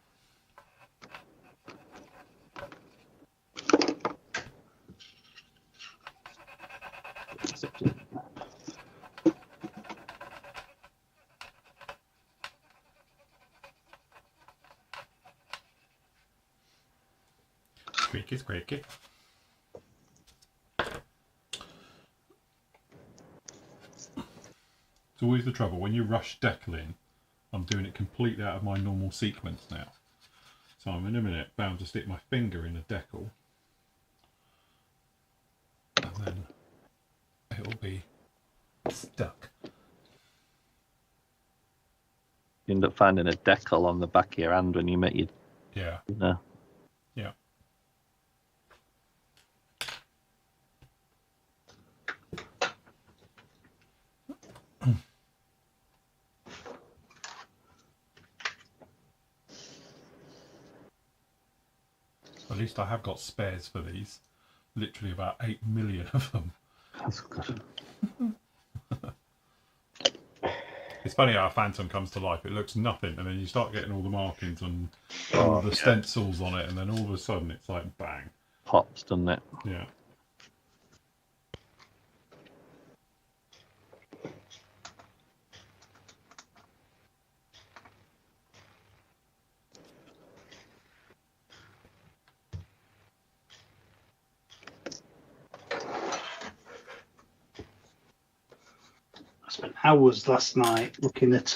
Squeaky, squeaky. It's always the trouble when you rush Decal in. I'm doing it completely out of my normal sequence now. So I'm in a minute bound to stick my finger in a Decal. And then it'll be stuck. You end up finding a decal on the back of your hand when you make your... Yeah. No. Yeah. At least I have got spares for these. Literally about 8 million of them. That's good. It's funny how a Phantom comes to life. It looks nothing, and then you start getting all the markings and all the stencils on it, and then all of a sudden it's like bang. Pops, doesn't it? Yeah. I spent hours last night looking at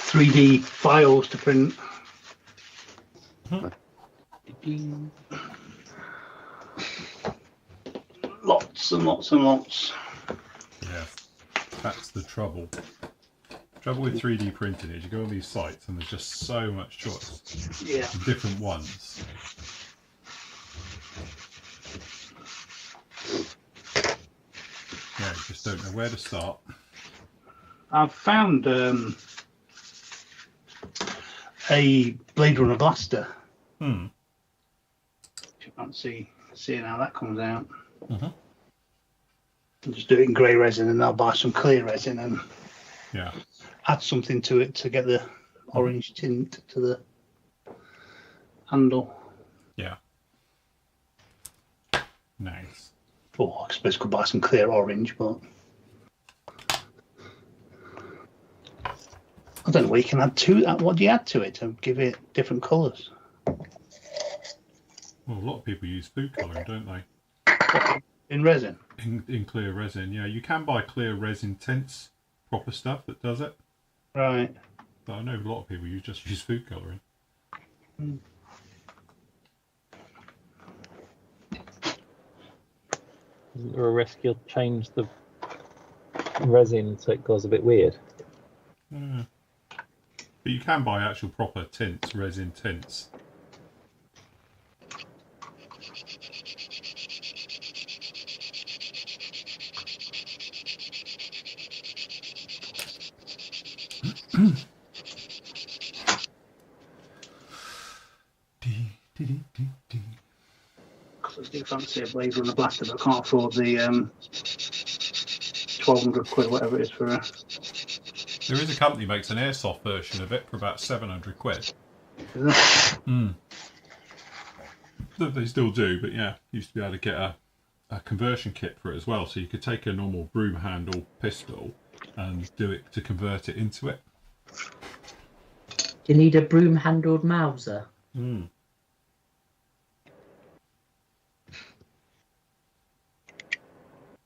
3D files to print. Lots and lots and lots. Yeah. That's the trouble. Trouble with 3D printing is you go on these sites and there's just so much choice. Yeah. Different ones. Yeah, you just don't know where to start. I've found a Blade Runner blaster. Hmm. If you fancy seeing how that comes out. Mm-hmm. I'll just do it in grey resin, and I'll buy some clear resin and add something to it to get the orange tint to the handle. Yeah. Nice. Oh, I suppose I could buy some clear orange, but I don't know what you can add to that. What do you add to it to give it different colours? Well, a lot of people use food colouring, don't they? In resin? In clear resin, yeah. You can buy clear resin tints, proper stuff that does it. Right. But I know a lot of people just use food colouring. Isn't there a risk you'll change the resin so it goes a bit weird? Yeah. But you can buy actual proper tints, resin tints. Because I do fancy a Blade Runner blaster, but I can't afford the 1,200 quid, whatever it is for a... There is a company makes an airsoft version of it for about 700 quid. They still do, but yeah, used to be able to get a conversion kit for it as well, so you could take a normal broom handle pistol and do it to convert it into it. You need a broom handled Mauser.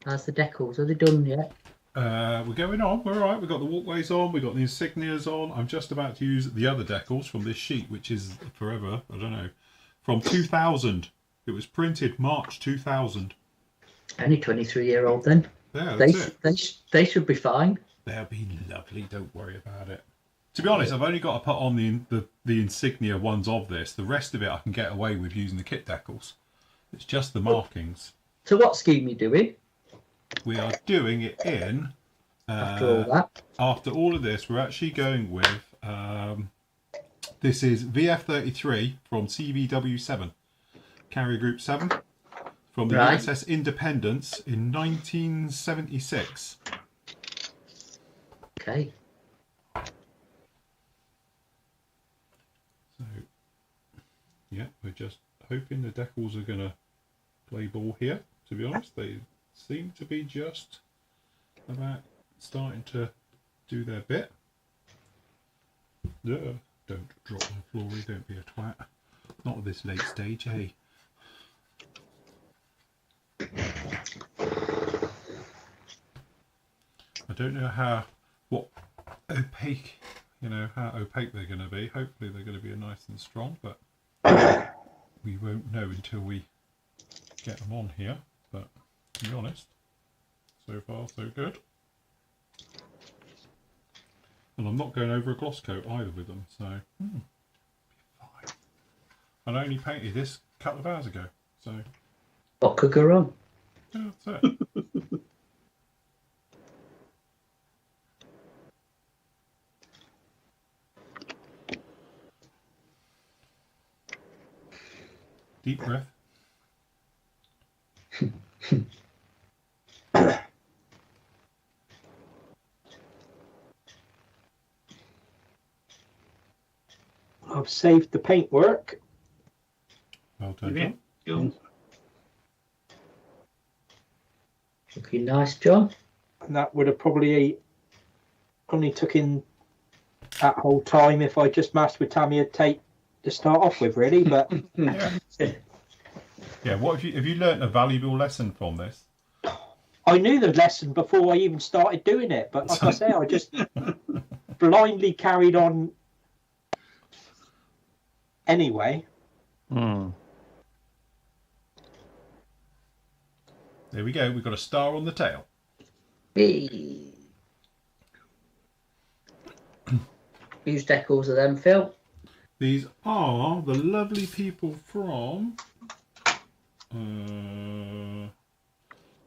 How's the decals? Are they done yet? We're going on. We're all right. We've got the walkways on. We've got the insignias on. I'm just about to use the other decals from this sheet, which is forever. I don't know. From 2000. It was printed March 2000. Only 23-year-old then. Yeah, They should be fine. They'll be lovely. Don't worry about it. To be honest, I've only got to put on the insignia ones of this. The rest of it I can get away with using the kit decals. It's just the markings. So what scheme are you doing? We are doing it in... After all that? After all of this, we're actually going with... this is VF33 from CVW7. Carrier Group 7. From the USS Independence in 1976. Okay. So, yeah, we're just hoping the decals are going to play ball here, to be honest. They seem to be just about starting to do their bit. Don't drop the Flory, don't be a twat. Not at this late stage, hey. I don't know how opaque they're going to be. Hopefully they're going to be nice and strong, but we won't know until we get them on here. But to be honest, so far so good. And I'm not going over a gloss coat either with them, so be fine. And I only painted this a couple of hours ago, so what could go wrong? yeah, that's it. Deep breath. I've saved the paintwork. Well done, Yeah. John. Looking nice, John. And that would have probably only took in that whole time if I just masked with Tamiya tape to start off with, really. But Yeah. Yeah. What have you learnt a valuable lesson from this? I knew the lesson before I even started doing it. But like I say, I just blindly carried on anyway. Hmm. There we go. We've got a star on the tail. Hey. Whose decals are them, Phil? These are the lovely people from.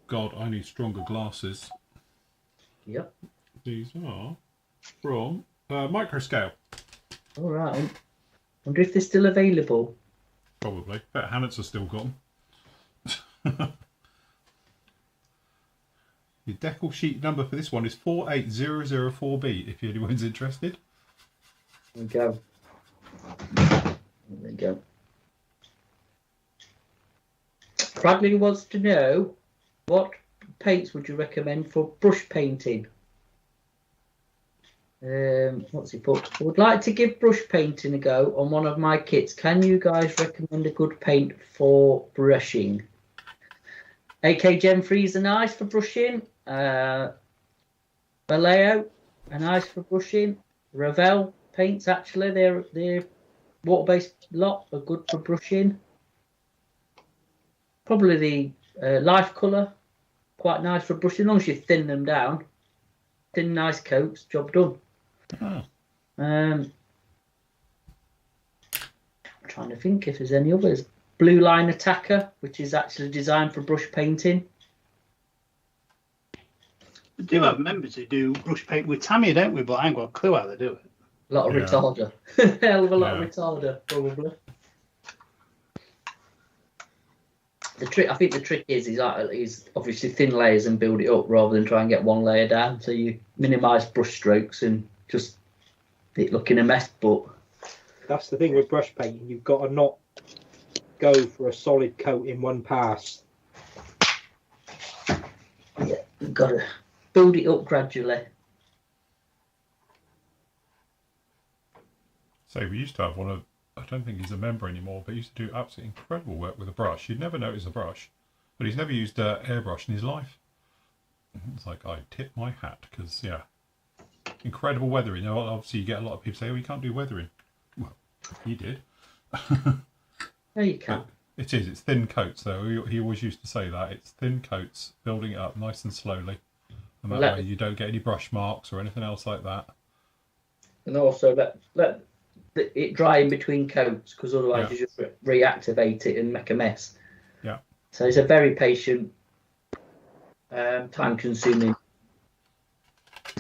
God, I need stronger glasses. Yep. These are from Microscale. All right. Wonder if they're still available. Probably. Bet Hannets are still got them. Your decal sheet number for this one is 48004B if anyone's interested. There we go. There we go. Bradley wants to know, what paints would you recommend for brush painting? What's he put? I would like to give brush painting a go on one of my kits. Can you guys recommend a good paint for brushing? AK Gen 3s are nice for brushing. Vallejo are nice for brushing. Revell paints, actually, they're water-based lot, are good for brushing. Probably the Life Colour, quite nice for brushing, as long as you thin them down. Thin, nice coats, job done. Oh. I'm trying to think if there's any others. Blue Line Attacker, which is actually designed for brush painting. We do have members who do brush paint with Tamiya, don't we? But I ain't got a clue how they do it. A lot of Yeah. retarder. Hell of a lot of retarder, probably. I think the trick is obviously thin layers and build it up rather than try and get one layer down. So you minimise brush strokes and just it looking a mess. But that's the thing with brush painting. You've got to not go for a solid coat in one pass. yeah, you've got to build it up gradually. So we used to have one of, I don't think he's a member anymore, but he used to do absolutely incredible work with a brush. You'd never notice a brush, but he's never used airbrush in his life. It's like, I tip my hat, because, yeah, incredible weathering. You know, obviously you get a lot of people say, oh, you can't do weathering. Well, he did. No, you can't. It is, it's thin coats, though. He always used to say that. It's thin coats, building it up nice and slowly. And that way you don't get any brush marks or anything else like that. And also let it dry in between coats, because otherwise you just reactivate it and make a mess. Yeah. So it's a very patient, time-consuming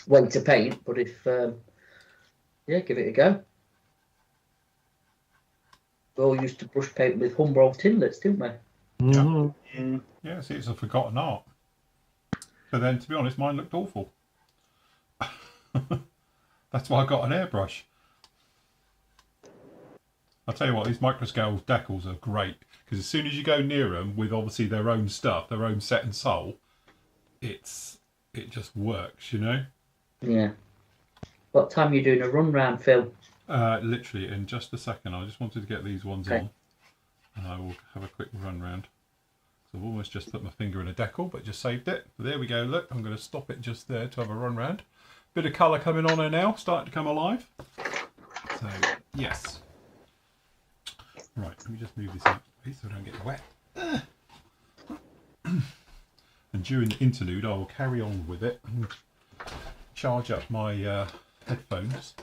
way to paint. But if give it a go. We all used to brush paint with Humboldt tinlets, didn't we? Mm-hmm. Yeah, see, it's a forgotten art. But then, to be honest, mine looked awful. That's why I got an airbrush. I'll tell you what, these Microscale decals are great, because as soon as you go near them with obviously their own stuff, their own set and soul, it just works, you know? Yeah. What time are you doing a run round, Phil? Literally in just a second. I just wanted to get these ones on, and I will have a quick run round. So I've almost just put my finger in a decal, but just saved it. There we go, look, I'm going to stop it just there to have a run round. Bit of colour coming on her now, starting to come alive. So, yes. Right, let me just move this out so I don't get wet. And during the interlude, I will carry on with it and charge up my headphones.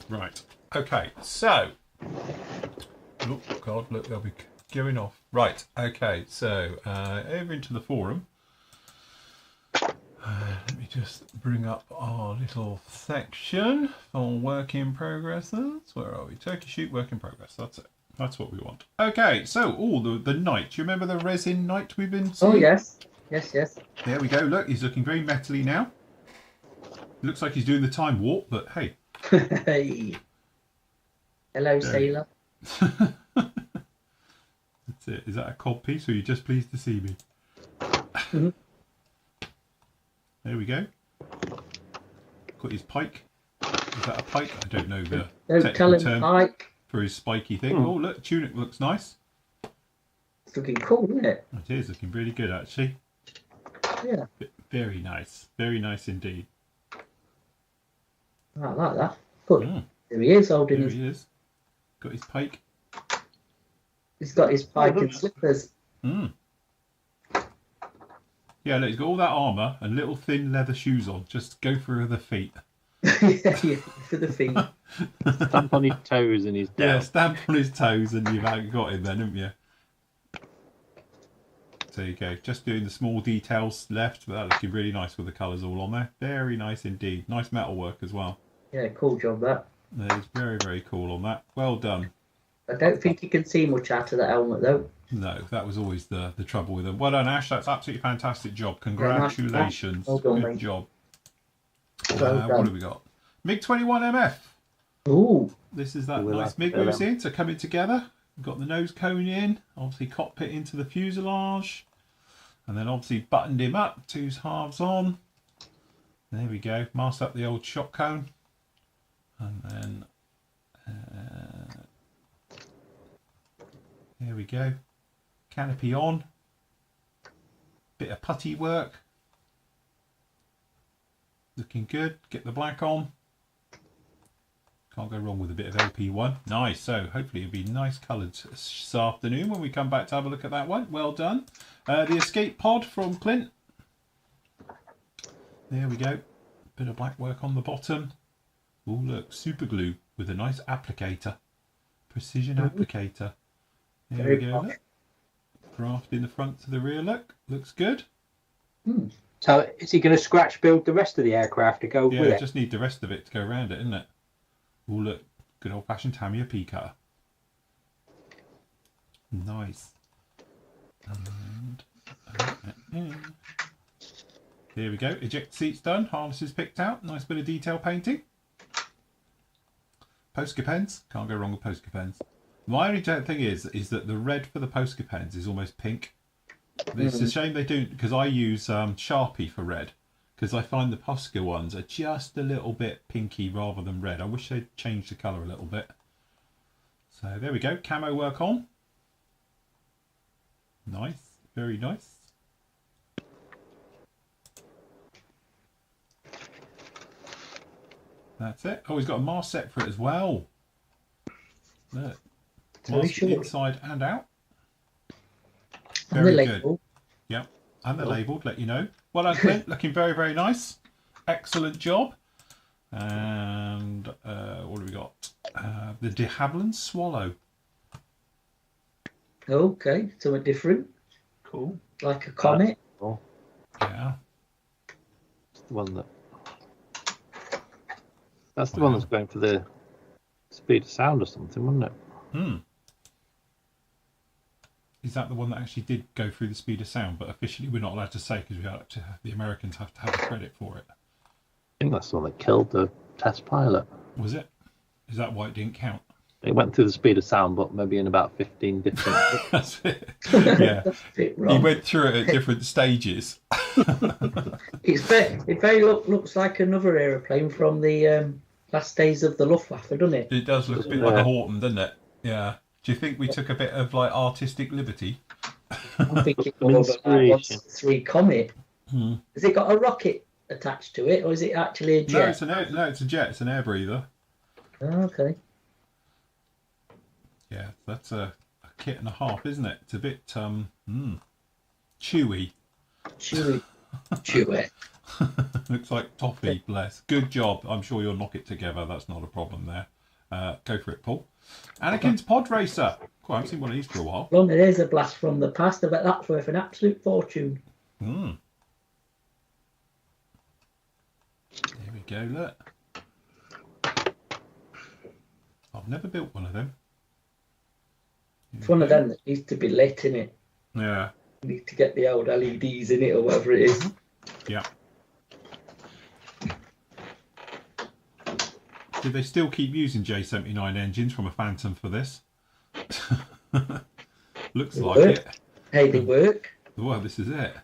Right, okay, so. Oh, God, look, they'll be going off. Right, okay, so over into the forum. Let me just bring up our little section for work in progresses. Where are we? Turkey shoot work in progress. That's it. That's what we want. Okay, so the knight. Do you remember the resin knight we've been seeing? Oh yes, yes. There we go. Look, he's looking very metally now. looks like he's doing the time warp, but hey. Hey. Hello, sailor. That's it. Is that a cod piece, or are you just pleased to see me? Mm-hmm. There we go. Got his pike. Is that a pike? I don't know the Don't tell technical him term pike. for his spiky thing. Oh, look, tunic looks nice. It's looking cool, isn't it? It is looking really good, actually. Yeah. Very nice. Very nice indeed. I like that. Good. Mm. There he is, holding There his. he is. Got his pike. He's got his pike and slippers. Mm. Yeah, look, he's got all that armour and little thin leather shoes on. Just go for the feet. Yeah, for the feet. Stamp on his toes and he's down. Yeah, stamp on his toes and you've got him then, haven't you? So there you go. Just doing the small details left, but that looking really nice with the colours all on there. Very nice indeed. Nice metal work as well. Yeah, cool job that. That is very, very cool on that. Well done. I don't think you can see much out of that helmet though. No, that was always the trouble with them. Well done, Ash. That's absolutely fantastic job. Congratulations. Well done, Good mate. job. Well done. What have we got? MiG-21 MF. Ooh. This is that We'll nice have MiG to we do were seeing. So coming together. We've got the nose cone in. Obviously cockpit into the fuselage. And then obviously buttoned him up. 2's halves on. There we go. Masked up the old shock cone. And then... there we go. Canopy on. Bit of putty work. Looking good. Get the black on. Can't go wrong with a bit of LP1. Nice. So hopefully it'll be nice coloured this afternoon when we come back to have a look at that one. Well done. The escape pod from Clint. There we go. Bit of black work on the bottom. Oh look, super glue with a nice applicator. Precision applicator. There Very we go. posh. Look. Draft in the front to the rear. Look. Looks good. Hmm. So is he going to scratch build the rest of the aircraft to go Yeah, with it? just need the rest of it to go around it, isn't it? Oh look, good old fashioned Tamiya P cutter. Nice. And there we go. Eject seats done. Harnesses picked out. Nice bit of detail painting. Posker pens. Can't go wrong with Posker pens. My only thing is that the red for the Posker pens is almost pink. It's a shame they don't, because I use Sharpie for red, because I find the Posker ones are just a little bit pinky rather than red. I wish they'd change the colour a little bit. So there we go, camo work on. Nice, very nice. That's it. Oh, he's got a mast set for it as well. Look, mast inside and out. Very good. Yep, and they're labelled, let you know. Well done, Clint. Looking very, very nice. Excellent job. And what have we got? The de Havilland Swallow. Okay, something different. Cool. Like a comet. Oh, Yeah. it's the one that. That's the one that's going for the speed of sound or something, wasn't it? Hmm. Is that the one that actually did go through the speed of sound, but officially we're not allowed to say because the Americans have to have the credit for it? I think that's the one that killed the test pilot. Was it? Is that why it didn't count? It went through the speed of sound, but maybe in about 15 different. That's it. Yeah. That's a bit He wrong. went through it at different stages. It very looks like another aeroplane from the last days of the Luftwaffe, doesn't it? It does look a bit like a Horton, doesn't it? Yeah. Do you think we took a bit of like artistic liberty? I'm thinking Some more of a inspiration. 3 Comet. Hmm. Has it got a rocket attached to it, or is it actually a No, jet? it's a jet. It's an air breather. Oh, okay. Yeah, that's a kit and a half, isn't it? It's a bit chewy. Chew it. Looks like toffee. Bless. Good job. I'm sure you'll knock it together. That's not a problem there. Go for it, Paul. Anakin's Pod Racer. Cool, I haven't seen one of these for a while. Well, it is a blast from the past. I bet that's worth an absolute fortune. Hmm. There we go. Look. I've never built one of them. It's one of them that needs to be lit in it. Yeah. You need to get the old LEDs in it or whatever it is. Yeah. Did they still keep using J79 engines from a Phantom for this? Looks like it. Hey, they work. Well, this is it.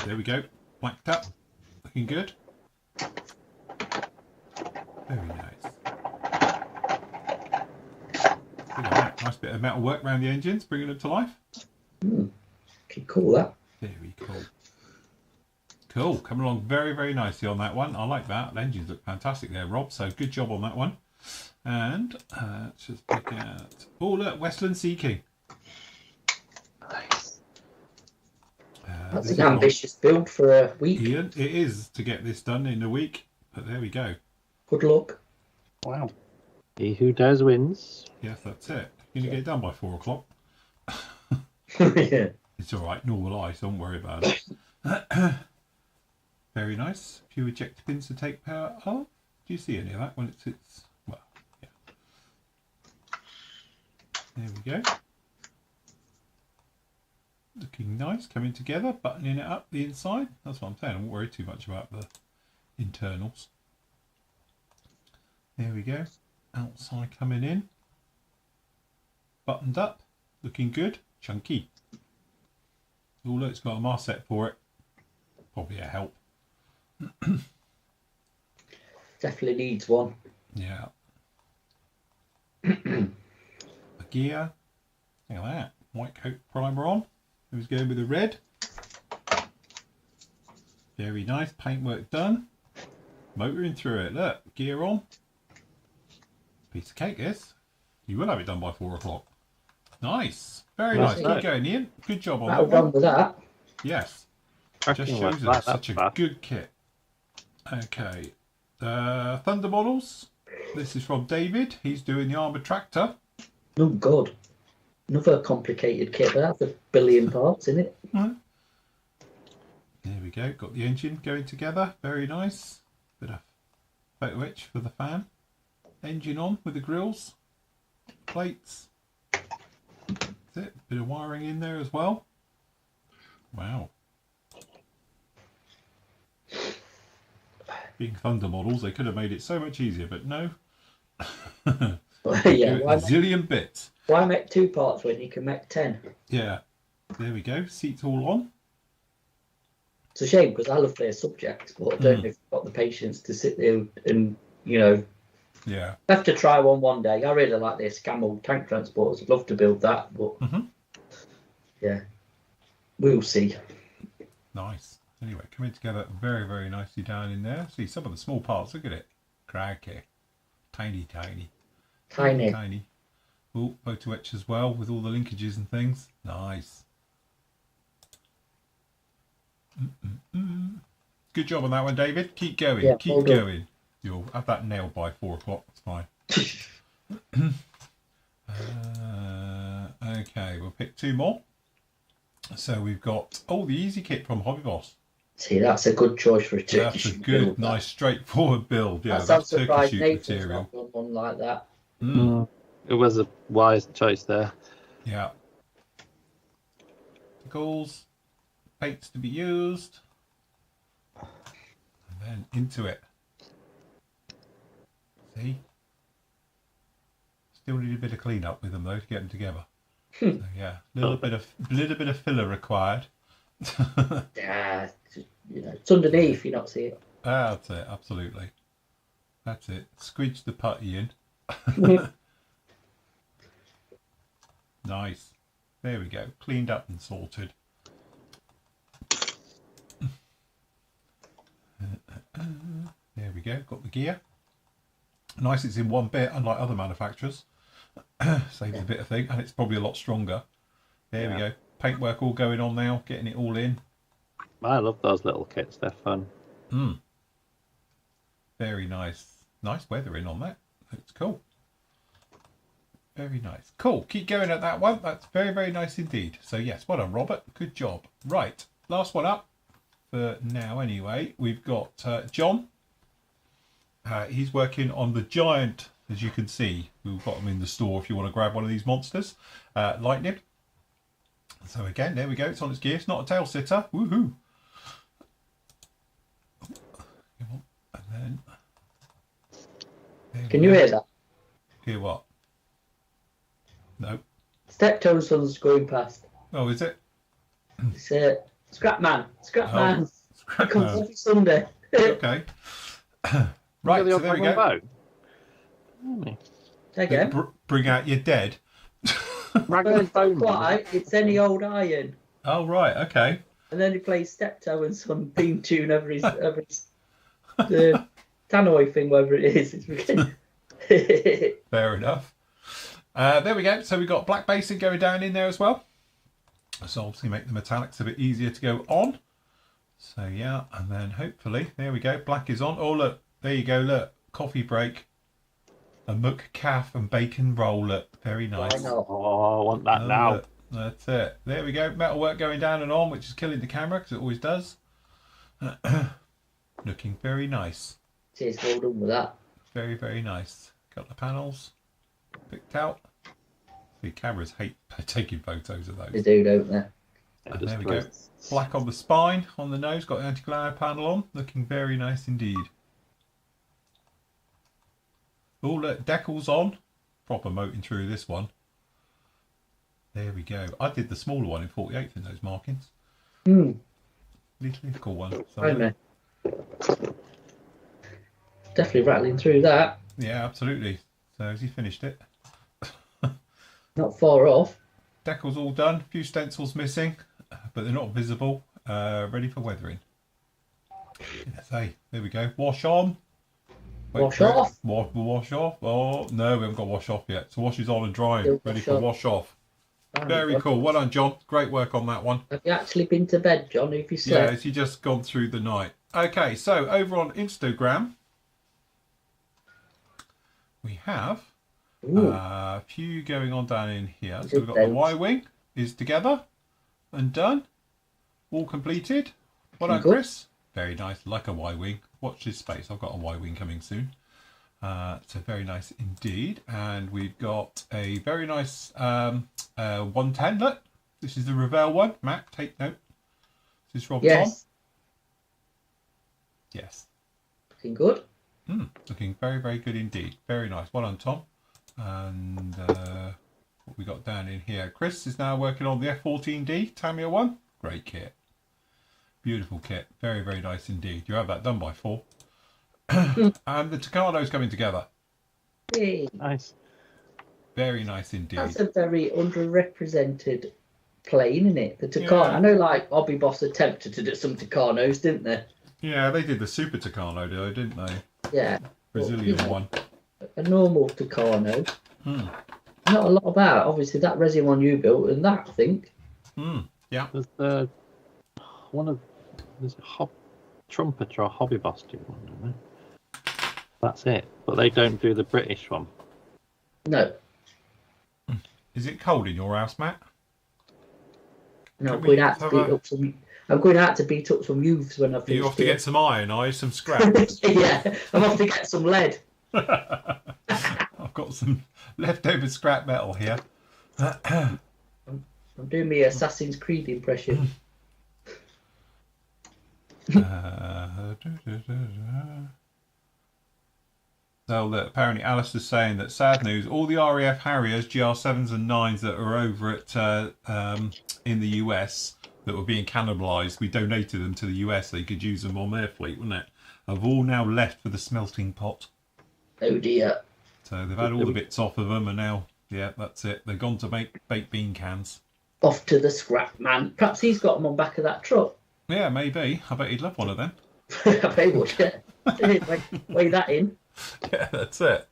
There we go. Blacked up. Looking good. Very nice. Look at that. Nice bit of metal work around the engines, bringing them to life. Okay, cool that. Very cool. Cool. Coming along very, very nicely on that one. I like that. The engines look fantastic there, Rob. So good job on that one. And let's just pick out... Oh, look, Westland Sea King. Nice. That's an ambitious build for a week. Ian, it is to get this done in a week. But there we go. Good luck. Wow. He who dares wins. Yes, that's it. You're going to get it done by 4 o'clock. Yeah. It's all right. Normal ice. Don't worry about it. Very nice. A few ejector pins to take power off. Do you see any of that when it sits? Well, yeah. There we go. Looking nice. Coming together. Buttoning it up the inside. That's what I'm saying. I won't worry too much about the internals. There we go. Outside coming in. Buttoned up. Looking good. Chunky. Oh, look, it's got a Marset for it. Probably a help. Definitely needs one. Yeah. A gear. Look at that. White coat primer on. Who's going with the red? Very nice. Paintwork done. Motoring through it. Look. Gear on. Piece of cake, this. You will have it done by 4 o'clock. Nice. Very nice. Keep going, Ian. Good job on that one. With that. Yes. Just shows us such a good kit. Okay. Thunder models. This is from David. He's doing the armoured tractor. Oh, God. Another complicated kit. That's a billion parts in it. There we go. Got the engine going together. Very nice. Bit of photo etch for the fan. Engine on with the grills. Plates. That's it. Bit of wiring in there as well. Wow. Being Thunder models, they could have made it so much easier, but no. Yeah, a zillion bits. Why make 2 parts when you can make 10? Yeah. There we go. Seats all on. It's a shame because I love their subjects, but I don't know if I've got the patience to sit there and, you know. Yeah. I have to try one day. I really like their Scammell tank transporters. I'd love to build that, but yeah, we'll see. Nice. Anyway, coming together very, very nicely down in there. See some of the small parts. Look at it. Cracky. Tiny. Oh, photo etch as well with all the linkages and things. Nice. Good job on that one, David. Keep going. Yeah, Keep going. You'll have that nailed by 4 o'clock. That's fine. Okay, we'll pick 2 more. So we've got the easy kit from Hobby Boss. See, that's a good choice for a Turkish. That's a good, nice, straightforward build. Yeah, that's Turkish material. One like that. It was a wise choice there. Yeah. Decals, paints to be used, and then into it. See? Still need a bit of clean up with them though to get them together. So yeah, little bit of filler required. Yeah, it's underneath. You not see it. That's it. Absolutely. That's it. Squidge the putty in. Nice. There we go. Cleaned up and sorted. There we go. Got the gear. Nice. It's in one bit, unlike other manufacturers. Saves a bit of thing, and it's probably a lot stronger. There we go. Paintwork all going on now. Getting it all in. I love those little kits. They're fun. Very nice. Nice weathering on that. Looks cool. Very nice. Cool. Keep going at that one. That's very, very nice indeed. So yes, well done, Robert. Good job. Right. Last one up for now anyway. We've got John. He's working on the giant, as you can see. We've got them in the store if you want to grab one of these monsters. Lightning. So again, there we go. It's on its gear. It's not a tail sitter. Woohoo! And then. Can you hear that? Hear what? No. Steptoe and Son's going past. Oh, is it? It's Scrapman. Scrapman. Scrap He comes man. every Sunday. Okay. Right, so there we go. Again. Bring out your dead. Raglan bone. Why? It's any old iron. Oh, right, okay. And then he plays Steptoe and Son theme tune over his tannoy thing, whatever it is. Fair enough. There we go. So we've got black basing going down in there as well. So obviously make the metallics a bit easier to go on. So yeah, and then hopefully, there we go. Black is on. Oh, look. There you go. Look. Coffee break. A muck calf and bacon roll. Look. Very nice. Why not? Oh, I want that now. Look. That's it. There we go. Metalwork going down and on, which is killing the camera because it always does. Looking very nice. Cheers, well done with that. Very, very nice. Got the panels picked out. The cameras hate taking photos of They those. do, don't they? And there we go. Black on the spine, on the nose, got the anti-glare panel on. Looking very nice indeed. Oh, look, Decals on. Proper moting through this one. There we go. I did the smaller one in 48th in those markings. Little cool one. So, Definitely rattling through that. yeah, absolutely. So has he finished it? Not far off. Decals all done. A few stencils missing, but they're not visible. Ready for weathering. Yes, hey, there we go. Wash on. Wash off. Wash off. Oh, no, we haven't got wash off yet. So wash is on and drying. Still Ready wash for off. wash off. Oh, Very cool. Well done, John. Great work on that one. Have you actually been to bed, John? If you Yeah, slept? has he just gone through the night? Okay, so over on Instagram, we have a few going on down in here. So we've got the Y-wing is together and done. All completed. Well done, Chris. Very nice, like a Y-wing. Watch this space. I've got a Y-wing coming soon. So very nice indeed. And we've got a very nice 110. Look, this is the Revell one. Matt, take note. This is Rob Tom. Yes. Looking good. Looking very, very good indeed. Very nice. Well done, Tom. And what we got down in here. Chris is now working on the F14D Tamiya one. Great kit. Beautiful kit. Very, very nice indeed. You have that done by 4. And the Tucano's coming together. Hey, Nice. Very nice indeed. that's a very underrepresented plane, isn't it? The Tucano. Yeah. I know, like Bobby Boss attempted to do some Tucanos, didn't they? Yeah, they did the Super Tucano, though, didn't they? Yeah. Brazilian Well, one. A normal Tucano. Hmm. Not a lot about. Obviously, that resin one you built, and that I think. Yeah. There's the one of there's a Trumpeter or Hobby Boss do one, don't they? That's it. But they don't do the British one. No. Is it cold in your house, Matt? No, I'm Can we going out to have beat a- up some. I'm going out to beat up some youths when I finish. You off to get some iron, are you? Some scrap? Yeah, I'm off to get some lead. I've got some leftover scrap metal here. I'm doing my Assassin's Creed impression. So look, apparently Alistair's saying that sad news, all the RAF Harriers, GR7s and 9s that are over at in the US that were being cannibalised, we donated them to the US so they could use them on their fleet, wouldn't it? Have all now left for the smelting pot. Oh dear. So they've had all the bits off of them and now, yeah, that's it. They're gone to make baked bean cans. Off to the scrap man. Perhaps he's got them on back of that truck. Yeah, maybe. I bet he'd love one of them. I bet he would, yeah. Weigh that in. Yeah, that's it.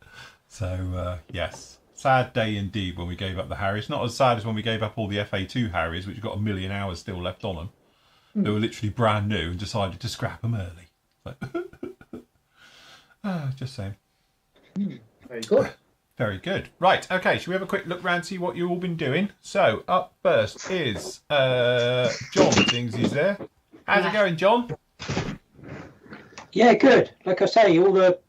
So, yes. Sad day indeed when we gave up the Harriers. Not as sad as when we gave up all the FA2 Harriers, which got 1 million hours still left on them. They were literally brand new and decided to scrap them early. So, just saying. Very good. Very good. Right, okay, shall we have a quick look round, see what you've all been doing? So, up first is John, things he's there. How's it going, John? Yeah, good. Like I say, all the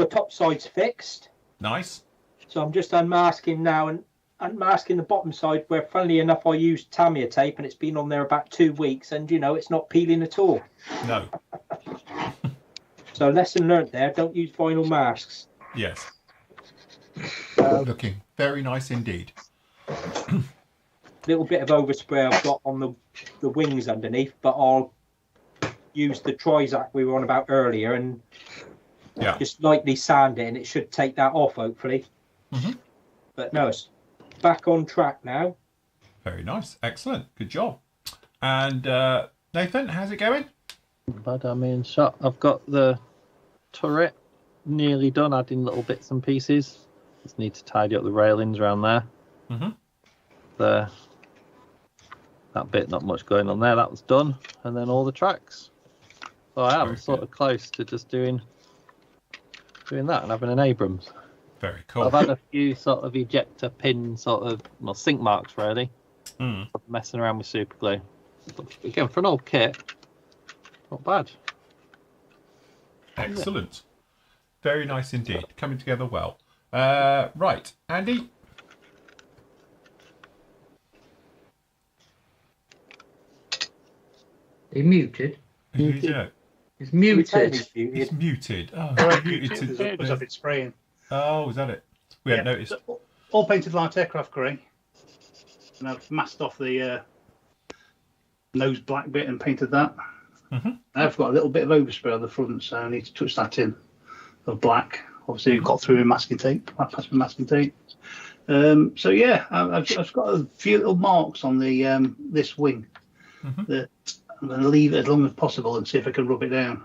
top sides fixed. Nice. So I'm just unmasking now and unmasking the bottom side where, funnily enough, I used Tamiya tape and it's been on there about 2 weeks and, it's not peeling at all. No. So lesson learned there, don't use vinyl masks. Yes. Looking very nice indeed. Little bit of overspray I've got on the wings underneath, but I'll use the Trizac we were on about earlier and just lightly sand it, and it should take that off, hopefully. Mm-hmm. But no, it's back on track now. Very nice. Excellent. Good job. And Nathan, how's it going? But I'm in shot. I've got the turret nearly done, adding little bits and pieces. Just need to tidy up the railings around there. Mm-hmm. That bit, not much going on there. That was done. And then all the tracks. So I am sort of close to just doing that and having an Abrams. Very cool. I've had a few sort of ejector pin sink marks really. Messing around with super glue. But again, for an old kit, not bad. Excellent. Very nice indeed. Coming together well. Right, Andy. He muted. Yeah. He's muted. He's muted. Oh, he's muted. It was up it spraying. Oh, was that it? We hadn't noticed. All painted light aircraft grey. And I've masked off the nose black bit and painted that. Mm-hmm. I've got a little bit of overspray on the front, so I need to touch that in of black. Obviously, you've got through with masking tape. I passed with masking tape. So yeah, I've got a few little marks on the this wing that I'm going to leave it as long as possible and see if I can rub it down.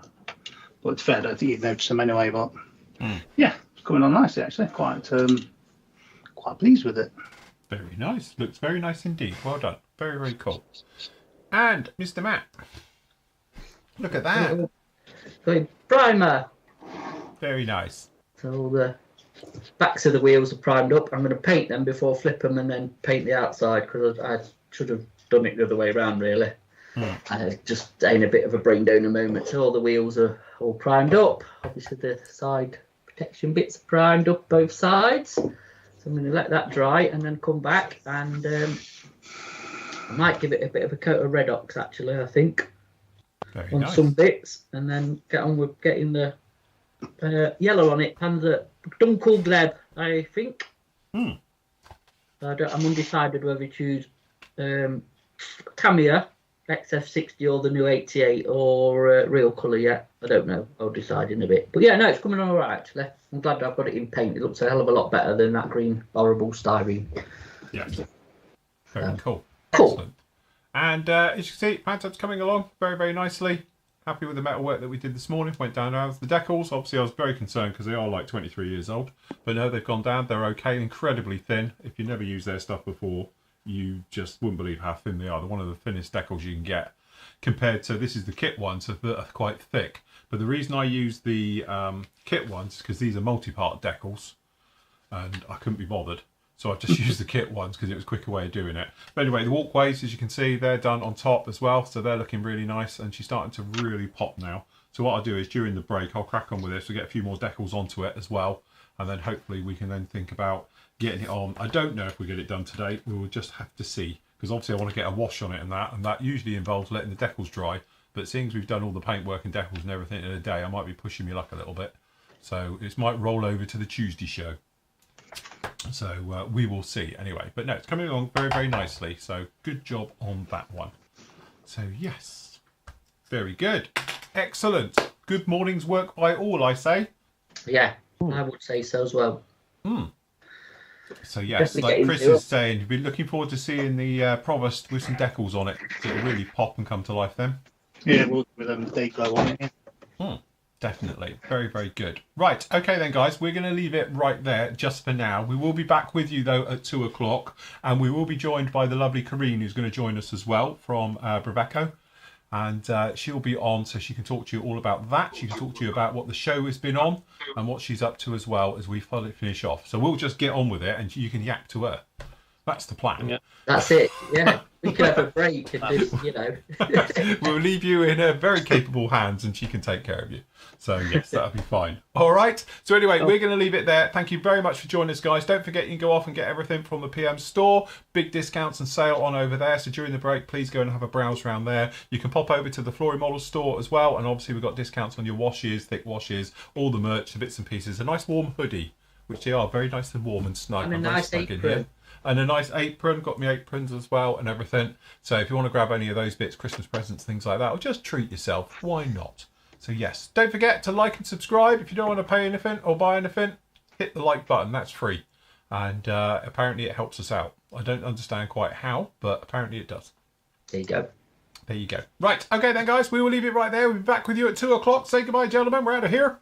But it's fair, I don't think you'd notice them anyway. But yeah, it's coming on nicely actually. Quite pleased with it. Very nice. Looks very nice indeed. Well done. Very, very cool. And Mr. Matt, look at that. Primer. Very nice. So the backs of the wheels are primed up. I'm going to paint them before I flip them and then paint the outside because I should have done it the other way around really. I just in a bit of a brain donor moment. So all the wheels are all primed up. Obviously the side protection bits are primed up both sides. So I'm going to let that dry and then come back and I might give it a bit of a coat of Red Ox actually, I think. Very on nice. some bits and then get on with getting the yellow on it and the Dunkelgleb, I think. So I'm undecided whether to choose Tamiya XF60 or the new 88 or real colour yet. I don't know. I'll decide in a bit. But yeah, no, it's coming all right actually. I'm glad I've got it in paint. It looks a hell of a lot better than that green horrible styrene. Yeah. Very cool. Cool. Excellent. And as you can see, Banter's coming along very, very nicely. Happy with the metal work that we did this morning. Went down as the decals. Obviously, I was very concerned because they are like 23 years old. But no, they've gone down. They're okay. Incredibly thin. If you never used their stuff before, you just wouldn't believe how thin they are. They're one of the thinnest decals you can get. Compared to, this is the kit ones that are quite thick. But the reason I use the kit ones is because these are multi-part decals. And I couldn't be bothered. So I've just used the kit ones because it was a quicker way of doing it. But anyway, the walkways, as you can see, they're done on top as well. So they're looking really nice. And she's starting to really pop now. So what I'll do is during the break, I'll crack on with this. We'll get a few more decals onto it as well. And then hopefully we can then think about getting it on. I don't know if we get it done today. We will just have to see. Because obviously I want to get a wash on it and that usually involves letting the decals dry. But seeing as we've done all the paintwork and decals and everything in a day, I might be pushing my luck a little bit. So it might roll over to the Tuesday show. So we will see anyway. But no, it's coming along very, very nicely. So good job on that one. So yes, very good. Excellent. Good morning's work by all, I say. Yeah, I would say so as well. So yes, like Chris is saying, you've been looking forward to seeing the Provost with some decals on it. It'll really pop and come to life then. Yeah, we'll with them Decal on it. Definitely. Very, very good. Right. Okay then, guys. We're going to leave it right there just for now. We will be back with you, though, at 2 o'clock. And we will be joined by the lovely Karine, who's going to join us as well from Bravaco. And she'll be on so she can talk to you all about that. She can talk to you about what the show has been on and what she's up to as well as we finish off. So we'll just get on with it and you can yak to her. That's the plan. That's it. Yeah. can have a break and just, We'll leave you in very capable hands and she can take care of you. So, yes, that'll be fine. All right. So, anyway, we're going to leave it there. Thank you very much for joining us, guys. Don't forget you can go off and get everything from the PM store. Big discounts and sale on over there. So, during the break, please go and have a browse around there. You can pop over to the Flooring Models store as well. And obviously, we've got discounts on your washes, thick washes, all the merch, the bits and pieces. A nice warm hoodie, which they are very nice and warm and snug. And a nice apron. And a nice apron, got me aprons as well and everything. So if you want to grab any of those bits, Christmas presents, things like that, or just treat yourself, why not? So yes, don't forget to like and subscribe. If you don't want to pay anything or buy anything, hit the like button, that's free. And apparently it helps us out. I don't understand quite how, but apparently it does. There you go. There you go. Right, okay then guys, we will leave it right there. We'll be back with you at 2 o'clock. Say goodbye, gentlemen, we're out of here.